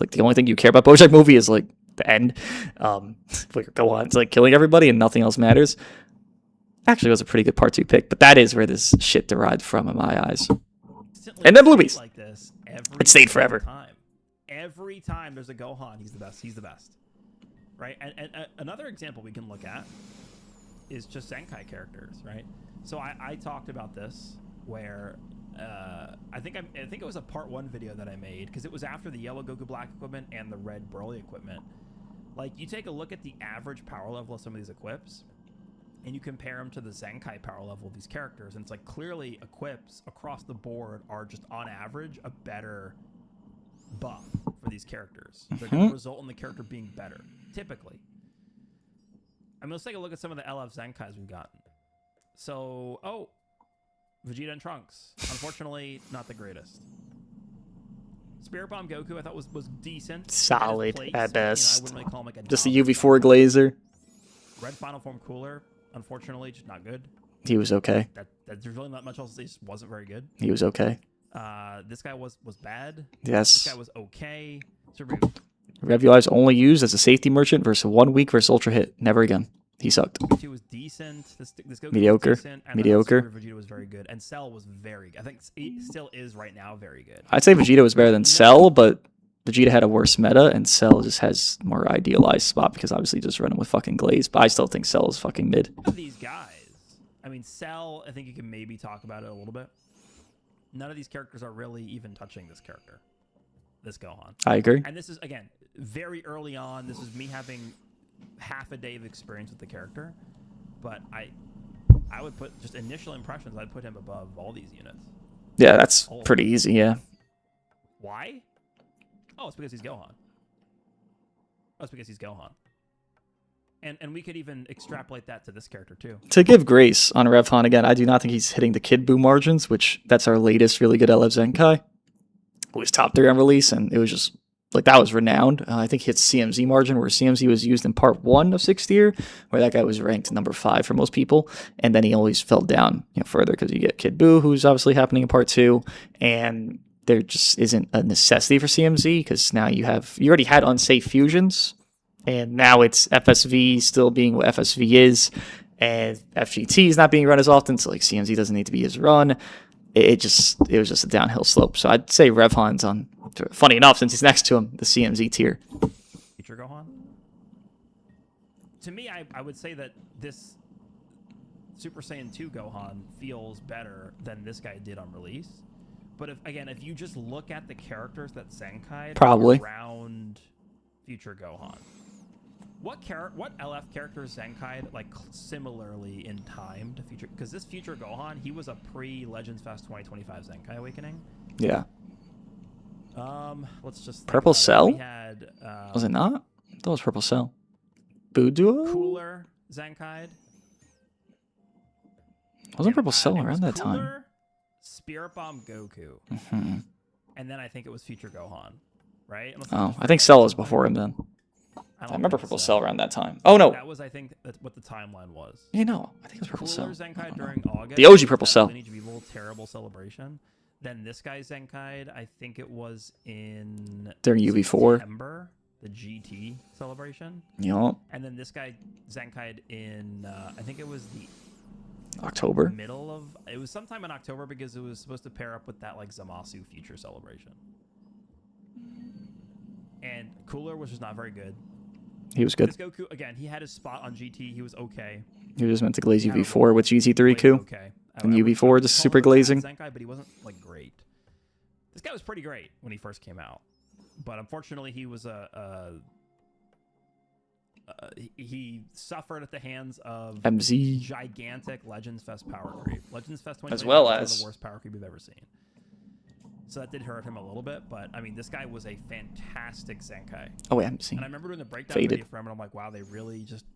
like the only thing you care about BoJack movie is like the end. Like Gohan's like killing everybody and nothing else matters. Actually, it was a pretty good part 2 pick, but that is where this shit derived from in my eyes. And then Bluebees. Like this it stayed forever. Every time there's a Gohan, he's the best. He's the best, right? And another example we can look at is just Zenkai characters, right? So I talked about this where I think it was a part 1 video that I made because it was after the yellow Goku Black equipment and the red Broly equipment. Like, you take a look at the average power level of some of these equips, and you compare them to the Zenkai power level of these characters, and it's like clearly equips across the board are just on average a better buff for these characters. They're going to result in the character being better, typically. I mean, let's take a look at some of the LF Zenkais we've gotten. So, Vegeta and Trunks. Unfortunately, not the greatest. Spirit Bomb Goku I thought was decent. Solid at best. I wouldn't really call him like a just a UV4 Glazer. Red Final Form Cooler. Unfortunately, just not good. He was okay. There's really not much else to say. Just wasn't very good. He was okay. This guy was bad. Yes. This guy was okay. Revular is only used as a safety merchant versus 1 week versus Ultra Hit. Never again. He sucked. He was decent. This Goku mediocre. Was decent, and mediocre. Vegeta was very good, and Cell was very good. I think he still is right now very good. I'd say Vegeta was better than Cell, but Vegeta had a worse meta, and Cell just has more idealized spot because obviously just running with fucking Glaze. But I still think Cell is fucking mid. These guys, I mean, Cell, I think you can maybe talk about it a little bit. None of these characters are really even touching this character, this Gohan. I agree. And this is, again, very early on. This is me having half a day of experience with the character, but I would put, just initial impressions, I'd put him above all these units. Yeah, that's pretty easy, yeah. Why? Oh, it's because he's Gohan. Oh, it's because he's Gohan. And we could even extrapolate that to this character, too. To give grace on Revhan, again, I do not think he's hitting the Kid Buu margins, which that's our latest really good LF Zenkai. It was top 3 on release, and it was just, like, that was renowned. I think he hits CMZ margin, where CMZ was used in part 1 of 6th year, where that guy was ranked number 5 for most people, and then he always fell down further, because you get Kid Buu, who's obviously happening in part 2, and there just isn't a necessity for CMZ, because now you already had unsafe fusions, and now it's FSV still being what FSV is, and FGT is not being run as often, so like CMZ doesn't need to be as run. It was just a downhill slope. So I'd say Revhan's on, funny enough, since he's next to him, the CMZ tier. Future Gohan? To me, I would say that this Super Saiyan 2 Gohan feels better than this guy did on release. But if you just look at the characters that Zenkai probably around Future Gohan, what LF characters Zenkai like similarly in time to Future? Because this Future Gohan, he was a pre-Legends Fest 2025 Zenkai Awakening. Yeah. Let's just Purple Cell. We had, was it not? That was Purple Cell. Boo Duo? Cooler Zenkai. Wasn't Purple Cell around that time? Cooler, Spirit Bomb Goku. And then I think it was Future Gohan, right? Oh, I think Cell was before him then. I remember Purple Cell around that time. Oh, no. That was, I think, that's what the timeline was. Yeah, no. I think it was Purple Cell. Cooler Zenkai during August. The OG Purple Cell. Need to be a little terrible celebration. Then this guy Zenkai, I think it was in during UV4. September, the GT celebration. Yup. And then this guy Zenkai in, I think it was the October. Middle of, it was sometime in October because it was supposed to pair up with that like Zamasu Future celebration. And Cooler was just not very good. He was good. This Goku, again, he had his spot on GT. He was okay. He was meant to glaze UV4 with GT3 Q. Okay. And UV4 just super glazing. Zenkai, but he wasn't like great. This guy was pretty great when he first came out, but unfortunately, he was he suffered at the hands of MZ. Gigantic Legends Fest power creep. Legends Fest 2020 as well was as the worst power creep we've ever seen. So that did hurt him a little bit, but I mean, this guy was a fantastic Zenkai. Oh, MZ. And I remember doing the breakdown Faded. video for him, and I'm like, wow, they really just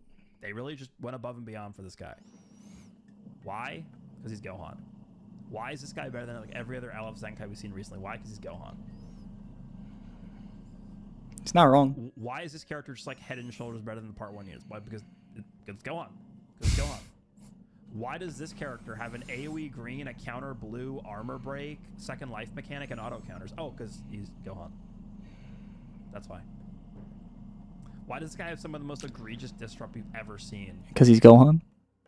went above and beyond for this guy. Why? Because he's Gohan. Why is this guy better than like every other LF Zenkai we've seen recently? Why? Because he's Gohan. He's not wrong. Why is this character just like head and shoulders better than the Part 1 units? Why? Because it's Gohan. Because it's Gohan. Why does this character have an AoE green, a counter blue, armor break, second life mechanic, and auto counters? Oh, because he's Gohan. That's why. Why does this guy have some of the most egregious disrupt you've ever seen? Because he's Gohan?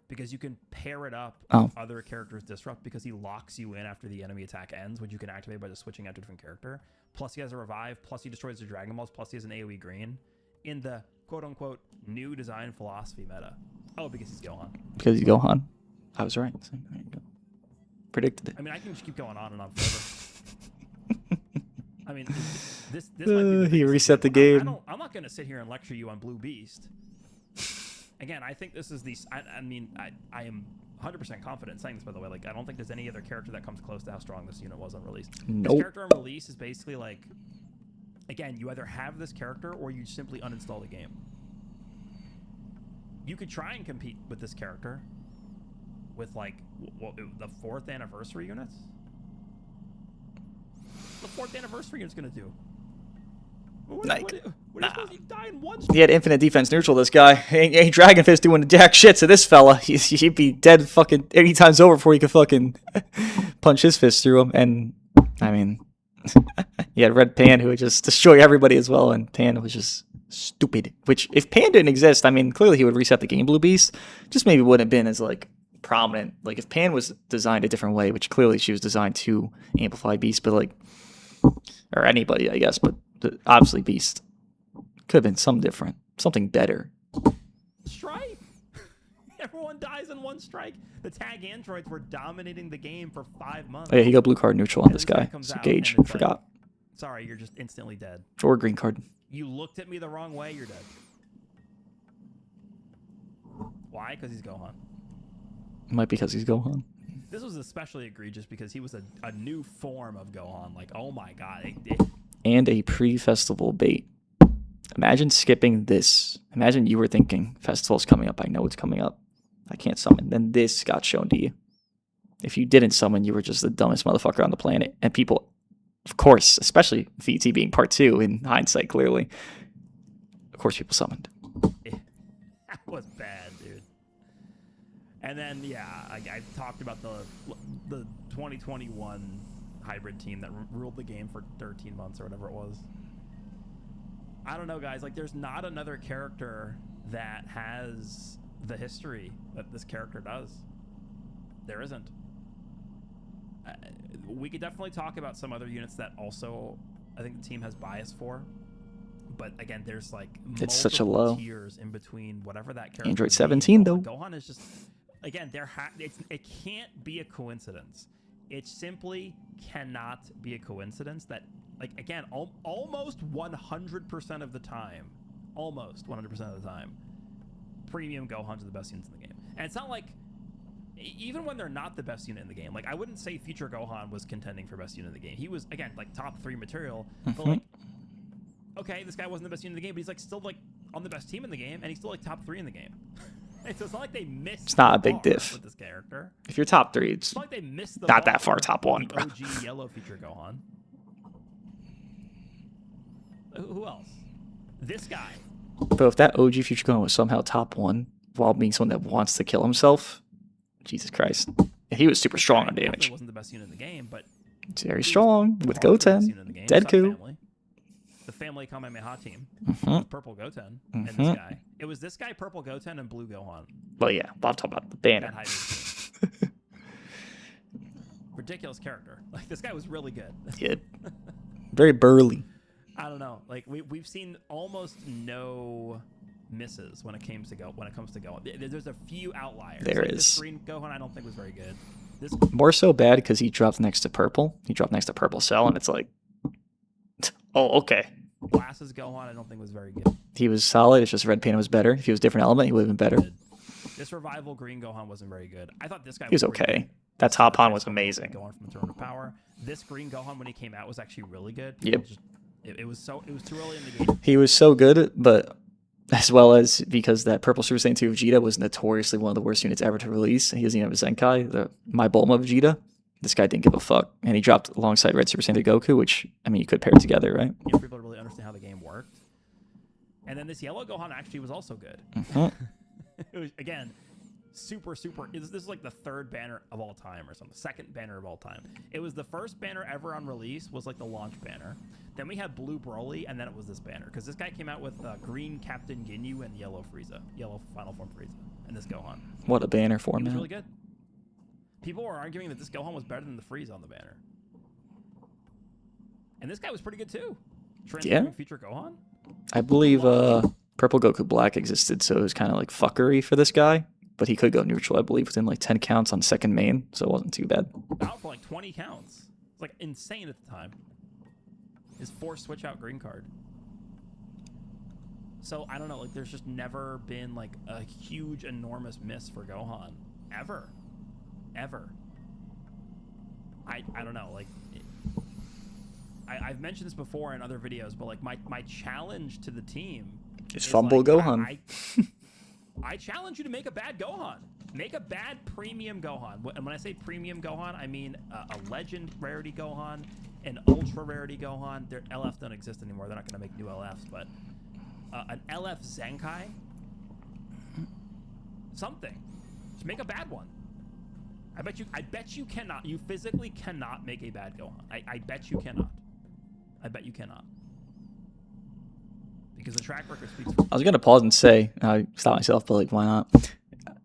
Because you can pair it up Oh. with other characters' disrupt because he locks you in after the enemy attack ends, which you can activate by just switching out to a different character. Plus he has a revive, plus he destroys the Dragon Balls, plus he has an AoE green in the quote-unquote new design philosophy meta. Oh, because he's Gohan. Because he's Gohan. I was right. So, there you go. Predicted it. I mean, I can just keep going on and on forever. I mean, this might be the he biggest reset the thing. game. I'm not going to sit here and lecture you on Blue Beast. Again, I think this is the... I mean, I am 100% confident saying this, by the way. Like, I don't think there's any other character that comes close to how strong this unit was on release. Nope. This character on release is basically like... Again, you either have this character or you simply uninstall the game. You could try and compete with this character with, like, the 4th anniversary units. The 4th anniversary unit's going to do? What are you supposed to die in one? He had infinite defense neutral, this guy. Ain't Dragon Fist doing jack shit to this fella. He'd be dead fucking 80 times over before he could fucking punch his fist through him. And, I mean, he had Red Pan who would just destroy everybody as well. And Pan was just stupid. Which, if Pan didn't exist, I mean, clearly he would reset the game, Blue Beast. Just maybe wouldn't have been as, like, prominent. Like, if Pan was designed a different way, which clearly she was designed to amplify Beast, but, like, or anybody, I guess, but obviously Beast could have been something better. Strike. Everyone dies in one strike. The tag androids were dominating the game for 5 months. Oh yeah, he got blue card neutral on this guy. So Gage, forgot. Like, sorry, you're just instantly dead. Or green card. You looked at me the wrong way, you're dead. Why? Because he's Gohan. Might be because he's Gohan. This was especially egregious because he was a new form of Gohan. Like, oh my god. And a pre-festival bait. Imagine skipping this. Imagine you were thinking, festival's coming up. I know it's coming up. I can't summon. Then this got shown to you. If you didn't summon, you were just the dumbest motherfucker on the planet. And people, of course, especially VT being part 2 in hindsight, clearly. Of course, people summoned. That was bad, dude. And then, yeah, I talked about the 2021 hybrid team that ruled the game for 13 months or whatever it was. I don't know, guys. Like, there's not another character that has the history that this character does. There isn't. We could definitely talk about some other units that also I think the team has bias for. But again, there's like it's such a low tiers in between whatever that character. Android 17 though. Gohan is just, again, it can't be a coincidence. It simply cannot be a coincidence that, like, again, almost 100% of the time, premium Gohans are the best units in the game. And it's not like, even when they're not the best unit in the game, like, I wouldn't say Future Gohan was contending for best unit in the game. He was, again, like, top 3 material, but, like, okay, this guy wasn't the best unit in the game, but he's, like, still, like, on the best team in the game, and he's still like top 3 in the game. So it's not like they missed. It's not a the big bar diff. with this character. If you're top 3, it's It's not like they missed the not bar that far top with 1. the OG yellow feature Gohan. Who else? This guy. But if that OG Future Gohan was somehow top 1 while being someone that wants to kill himself, Jesus Christ. He was super strong on damage. Wasn't the best unit in the game, but It's very strong with Goten, Goten, Deadku. The family Kamehameha team. Mm-hmm. Purple Goten and this guy. It was this guy, Purple Goten, and Blue Gohan. Well, yeah, I'm talking about the banner. Ridiculous character. Like, this guy was really good. Yeah. Very burly. I don't know. Like, we've seen almost no misses when it comes to Gohan. There's a few outliers. There like is. This green Gohan I don't think was very good. This More so bad because he dropped next to purple. He dropped next to purple cell, and it's like, oh, okay. glasses Gohan I don't think was very good. He was solid. It's just red paint was better. If he was a different element, he would have been better. This revival green Gohan wasn't very good. I thought this guy He was pretty okay. good. That top Han was amazing. Gohan from the Throne of Power. This green Gohan when he came out was actually really good. Yep. It was too early in the game. He was so good, but as well as because that purple Super Saiyan 2 Vegeta was notoriously one of the worst units ever to release. He doesn't even have a Zenkai, the My Bulma Vegeta. This guy didn't give a fuck. And he dropped alongside Red Super Saiyan 3 Goku, which, I mean, you could pair it together, right? Yeah, people really understand how the game worked. And then this yellow Gohan actually was also good. It was, again, super. This is like the 3rd banner of all time or something. 2nd banner of all time. It was the 1st banner ever on release, was like the launch banner. Then we had blue Broly, and then it was this banner. Because this guy came out with green Captain Ginyu and yellow Frieza. Yellow Final Form Frieza. And this Gohan. What a banner He format. was really good. People were arguing that this Gohan was better than the Frieza on the banner. And this guy was pretty good too. Transforming Future Gohan? I believe Purple Goku Black existed, so it was kind of like fuckery for this guy. But he could go neutral, I believe, within like 10 counts on 2nd main, so it wasn't too bad. Out for like 20 counts. It's like insane at the time. His 4 switch out green card. So I don't know, like there's just never been like a huge, enormous miss for Gohan. Ever. I don't know, like I've mentioned this before in other videos, but like my challenge to the team is fumble like, Gohan. I challenge you to make a bad Gohan. Make a bad premium Gohan. And when I say premium Gohan, I mean a legend rarity Gohan, an ultra rarity Gohan. Their LFs don't exist anymore. They're not going to make new LFs, but an LF Zenkai. Something. Just make a bad one. I bet you cannot. You physically cannot make a bad Gohan. I bet you cannot. I bet you cannot. Because the track record speaks for I was going to pause and say, I stopped myself, but like, why not?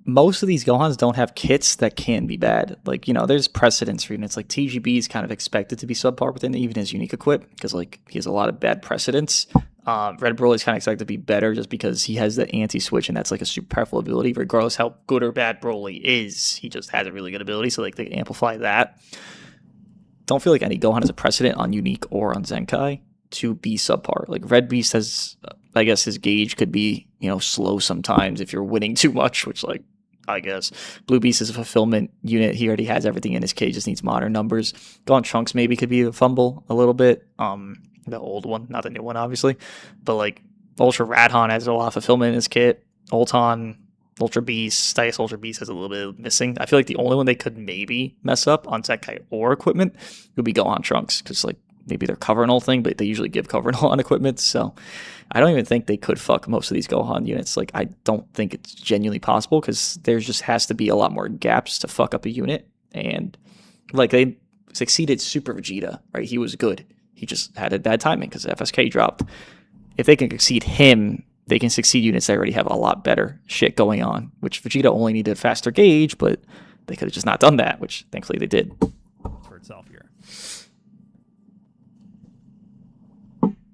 Most of these Gohans don't have kits that can be bad. Like, you know, there's precedence for units. Like, TGB is kind of expected to be subpar within even his unique equip, because, like, he has a lot of bad precedence. Red Broly is kind of expected to be better just because he has the anti-switch, and that's, like, a super powerful ability. Regardless how good or bad Broly is, he just has a really good ability, so, like, they can amplify that. Don't feel like any Gohan has a precedent on unique or on Zenkai to be subpar. Like, Red Beast has, I guess his gauge could be, you know, slow sometimes if you're winning too much, which, like, I guess. Blue Beast is a fulfillment unit. He already has everything in his cage, just needs modern numbers. Gone Trunks maybe could be a fumble a little bit. The old one, not the new one, obviously. But, like, Ultra Radhan has a lot of fulfillment in his kit. Ulton, Ultra Beast, I guess Ultra Beast has a little bit of missing. I feel like the only one they could maybe mess up on Zenkai or equipment would be Gohan Trunks, because, like, maybe they're covering all thing, but they usually give covering all on equipment. So I don't even think they could fuck most of these Gohan units. Like, I don't think it's genuinely possible, because there just has to be a lot more gaps to fuck up a unit. And, like, they succeeded Super Vegeta, right? He was good. He just had a bad timing because FSK dropped. If they can succeed him, they can succeed units that already have a lot better shit going on, which Vegeta only needed faster gauge, but they could have just not done that, which thankfully they did. for itself here.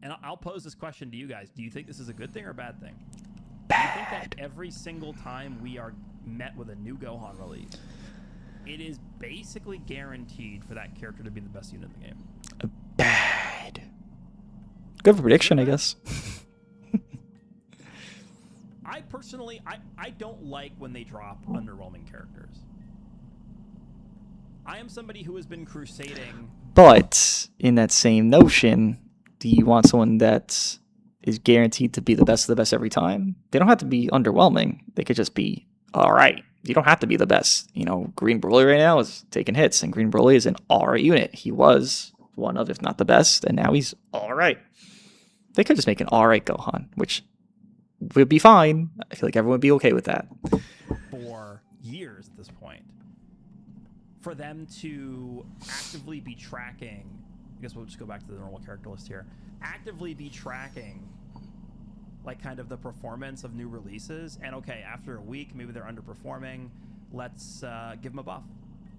And I'll pose this question to you guys. Do you think this is a good thing or a bad thing? Bad. Do you think that every single time we are met with a new Gohan release, it is basically guaranteed for that character to be the best unit in the game? Bad. Good for prediction, I guess. I personally, I don't like when they drop underwhelming characters. I am somebody who has been crusading. But in that same notion, do you want someone that is guaranteed to be the best of the best every time. They don't have to be underwhelming. They could just be all right. You don't have to be the best. You know, Green Broly right now is taking hits, and Green Broly is an all right unit. He was one of, if not the best, and now he's all right. They could just make an all right Gohan, which would be fine. I feel like everyone would be okay with that. For years at this point, for them to actively be tracking, I guess we'll just go back to the normal character list here, actively be tracking like kind of the performance of new releases, and okay, after a week maybe they're underperforming, let's give them a buff.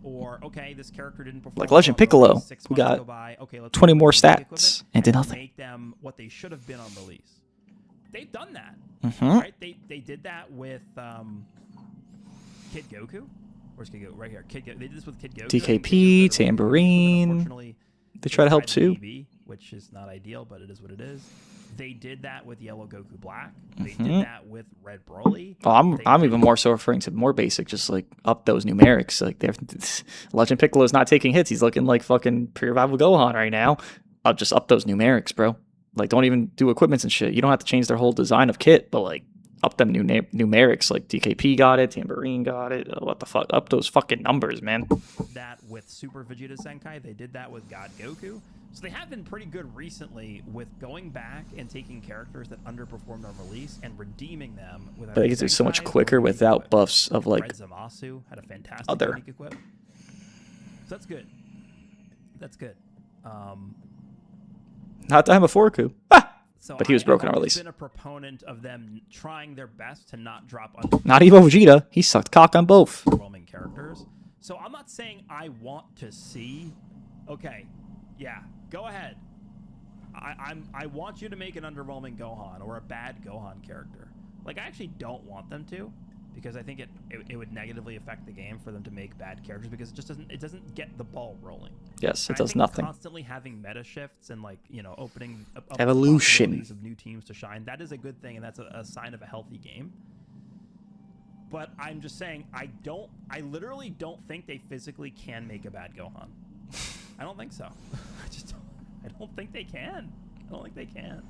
Or okay, this character didn't perform like Legend Piccolo, who got okay, let's 20 more stats and did nothing. Make them what they should have been on release. They've done that, right? They did that with Kid Goku. Where's Kid Goku? Right here. Kid Goku. They did this with Kid Goku. DKP, Tambourine. They try to help too. TV, which is not ideal, but it is what it is. They did that with Yellow Goku Black. They did that with Red Broly. Oh, I'm even more so referring to more basic, just like up those numerics. Like Legend Piccolo is not taking hits. He's looking like fucking pre-revival Gohan right now. I'll just up those numerics, bro. Like, don't even do equipments and shit. You don't have to change their whole design of kit, but like up them numerics. Like DKP got it, Tambourine got it. What the fuck? Up those fucking numbers, man. That with Super Vegeta Senkai, they did that with God Goku. So they have been pretty good recently with going back and taking characters that underperformed on release and redeeming them with. But I guess it's so much quicker without buffs of like Red Zamasu had a fantastic other unique equip. So that's good. That's good. Not time before Ku. So but he was broken on release. I've been a proponent of them trying their best to not drop not even Vegeta. He sucked cock on both. Underwhelming characters. So I'm not saying I want to see. Okay, yeah, go ahead. I want you to make an underwhelming Gohan or a bad Gohan character. Like, I actually don't want them to, because I think it would negatively affect the game for them to make bad characters, because it doesn't get the ball rolling. Yes, it and does I think nothing. Constantly having meta shifts and, like, you know, opening up evolution possibilities of new teams to shine, that is a good thing, and that's a sign of a healthy game. But I'm just saying, I literally don't think they physically can make a bad Gohan. I don't think so. I don't think they can. I don't think they can.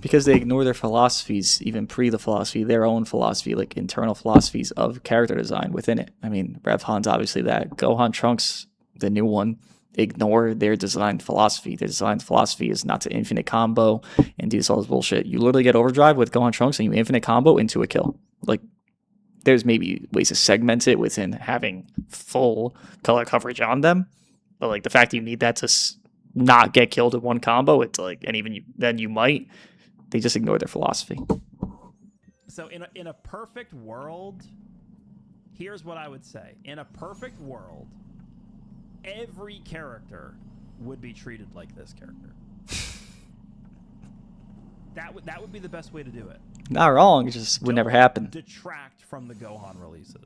Because they ignore their philosophies, even pre the philosophy, their own philosophy, like internal philosophies of character design within it. I mean, Rev Han's obviously that. Gohan Trunks, the new one, ignore their design philosophy. Their design philosophy is not to infinite combo and do all this bullshit. You literally get overdrive with Gohan Trunks and you infinite combo into a kill. Like, there's maybe ways to segment it within having full color coverage on them, but like the fact that you need that to not get killed in one combo, it's like, and even then you might, they just ignore their philosophy. So in a perfect world, here's what I would say. In a perfect world, every character would be treated like this character. That would be the best way to do it. Not wrong, it just would never happen. Detract from the Gohan releases.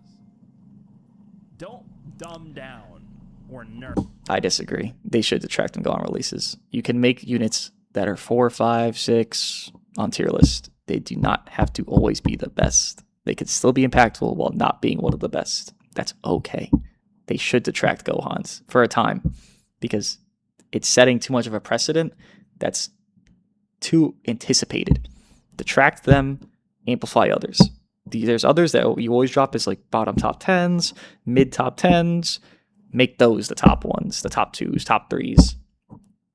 Don't dumb down or nerf. I disagree. They should detract from Gohan releases. You can make units that are 4, 5, 6 on tier list. They do not have to always be the best. They could still be impactful while not being one of the best. That's okay. They should detract Gohans for a time, because it's setting too much of a precedent that's too anticipated. Detract them, amplify others. There's others that you always drop as like bottom top 10s, mid top 10s. Make those the top ones, the top 2s, top 3s.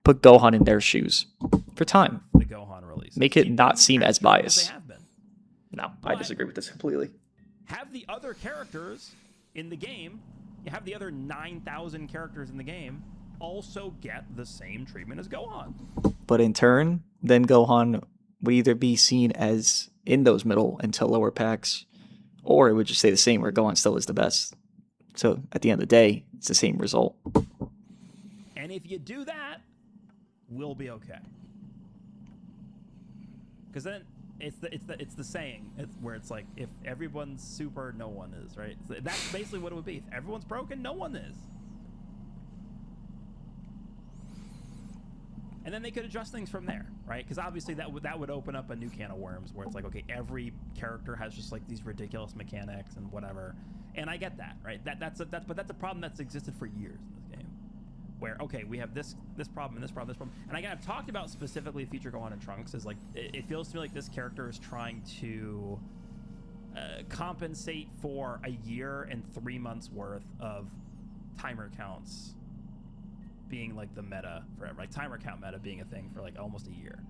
Put Gohan in their shoes for time. The Gohan release. Make it not seem as biased. They have been. No, I disagree with this completely. Have the other characters in the game, you have the other 9,000 characters in the game, also get the same treatment as Gohan. But in turn, then Gohan would either be seen as in those middle until lower packs, or it would just stay the same where Gohan still is the best. So at the end of the day, it's the same result. And if you do that, we'll be okay. Because then it's the saying where it's like, if everyone's super, no one is, right? So that's basically what it would be. If everyone's broken, no one is. And then they could adjust things from there, right? Because obviously that would open up a new can of worms where it's like, okay, every character has just like these ridiculous mechanics and whatever. And I get that, right? But that's a problem that's existed for years in this game, where, okay, we have this problem and this problem, this problem. And again, I've talked about specifically feature Gohan and Trunks is like, it feels to me like this character is trying to compensate for a year and 3 months worth of timer counts being like the meta forever, like timer count meta being a thing for like almost a year.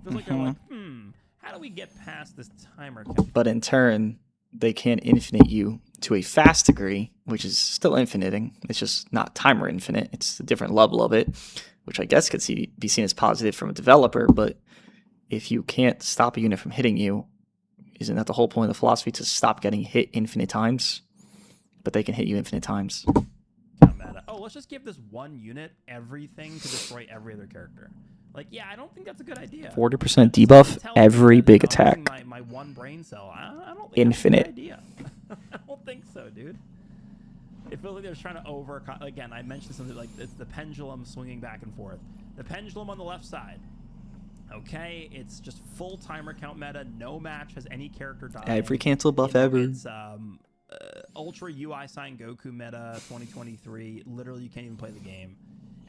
Feels like they're like, how do we get past this timer count? But in turn, they can't infinite you to a fast degree, which is still infiniting. It's just not timer infinite. It's a different level of it, which I guess could be seen as positive from a developer. But if you can't stop a unit from hitting you, isn't that the whole point of the philosophy, to stop getting hit infinite times? But they can hit you infinite times. Meta. Oh, let's just give this one unit everything to destroy every other character. Like, yeah, I don't think that's a good idea. 40% debuff every big attack. My one brain cell. I don't think infinite. That's a good idea. I don't think so, dude. It feels like they're trying to again, I mentioned something like it's the pendulum swinging back and forth. The pendulum on the left side. Okay, it's just full timer count meta. No match has any character die. Every cancel buff ever. It's Ultra UI Sign Goku meta 2023. Literally, you can't even play the game.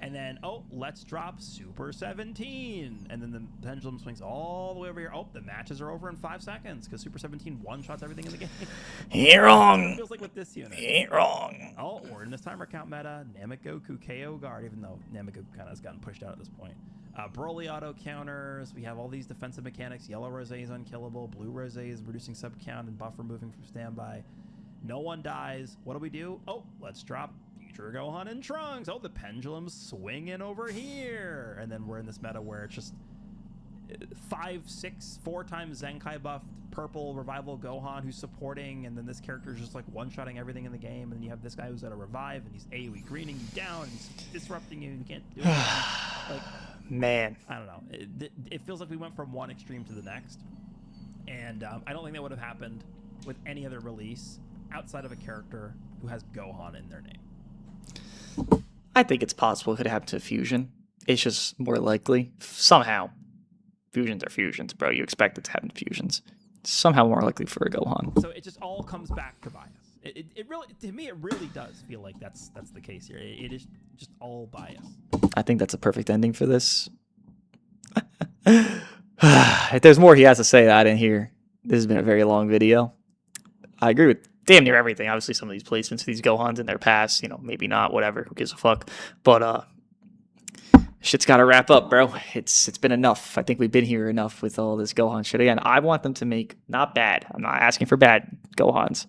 And then, oh, let's drop Super 17. And then the pendulum swings all the way over here. Oh, the matches are over in 5 seconds because Super 17 one-shots everything in the game. Ain't wrong. It feels like with this unit. Ain't wrong. Oh, we're in this timer count meta. Namek Goku KO guard, even though Namek Goku kind of has gotten pushed out at this point. Broly auto counters. We have all these defensive mechanics. Yellow Rose is unkillable. Blue Rose is reducing sub count and buff removing from standby. No one dies. What do? Oh, let's drop Future Gohan and Trunks. Oh, the pendulum's swinging over here. And then we're in this meta where it's just 4 times Zenkai buffed purple revival Gohan who's supporting, and then this character is just like one-shotting everything in the game, and then you have this guy who's at a revive, and he's AoE greening you down, and he's disrupting you, and you can't do anything. Like, man, I don't know. It feels like we went from one extreme to the next, and I don't think that would have happened with any other release outside of a character who has Gohan in their name. I think it's possible it could happen to Fusion. It's just more likely. Somehow. Fusions are fusions, bro. You expect it to happen to fusions. Somehow more likely for a Gohan. So it just all comes back to bias. It really, to me, it really does feel like that's the case here. It is just all bias. I think that's a perfect ending for this. If there's more he has to say that I didn't hear. This has been a very long video. I agree with damn near everything. Obviously, some of these placements of these Gohans in their past, maybe not, whatever. Who gives a fuck? But shit's got to wrap up, bro. It's been enough. I think we've been here enough with all this Gohan shit. Again, I want them to make, not bad. I'm not asking for bad Gohans.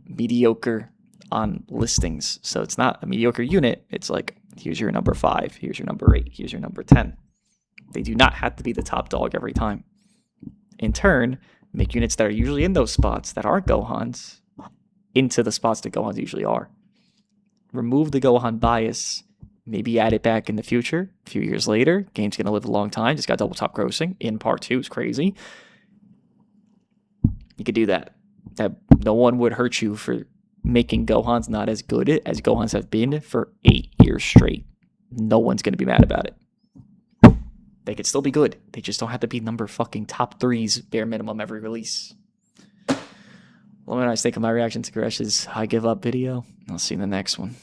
Mediocre on listings. So it's not a mediocre unit. It's like, here's your number 5. Here's your number 8. Here's your number 10. They do not have to be the top dog every time. In turn, make units that are usually in those spots that aren't Gohans into the spots that Gohans usually are. Remove the Gohan bias. Maybe add it back in the future, a few years later. Game's going to live a long time. Just got double top grossing in part 2. It's crazy. You could do that. No one would hurt you for making Gohans not as good as Gohans have been for 8 years straight. No one's going to be mad about it. They could still be good. They just don't have to be number fucking top 3s bare minimum every release. Let me know what you think of my reaction to Gresh's I Give Up video. I'll see you in the next one.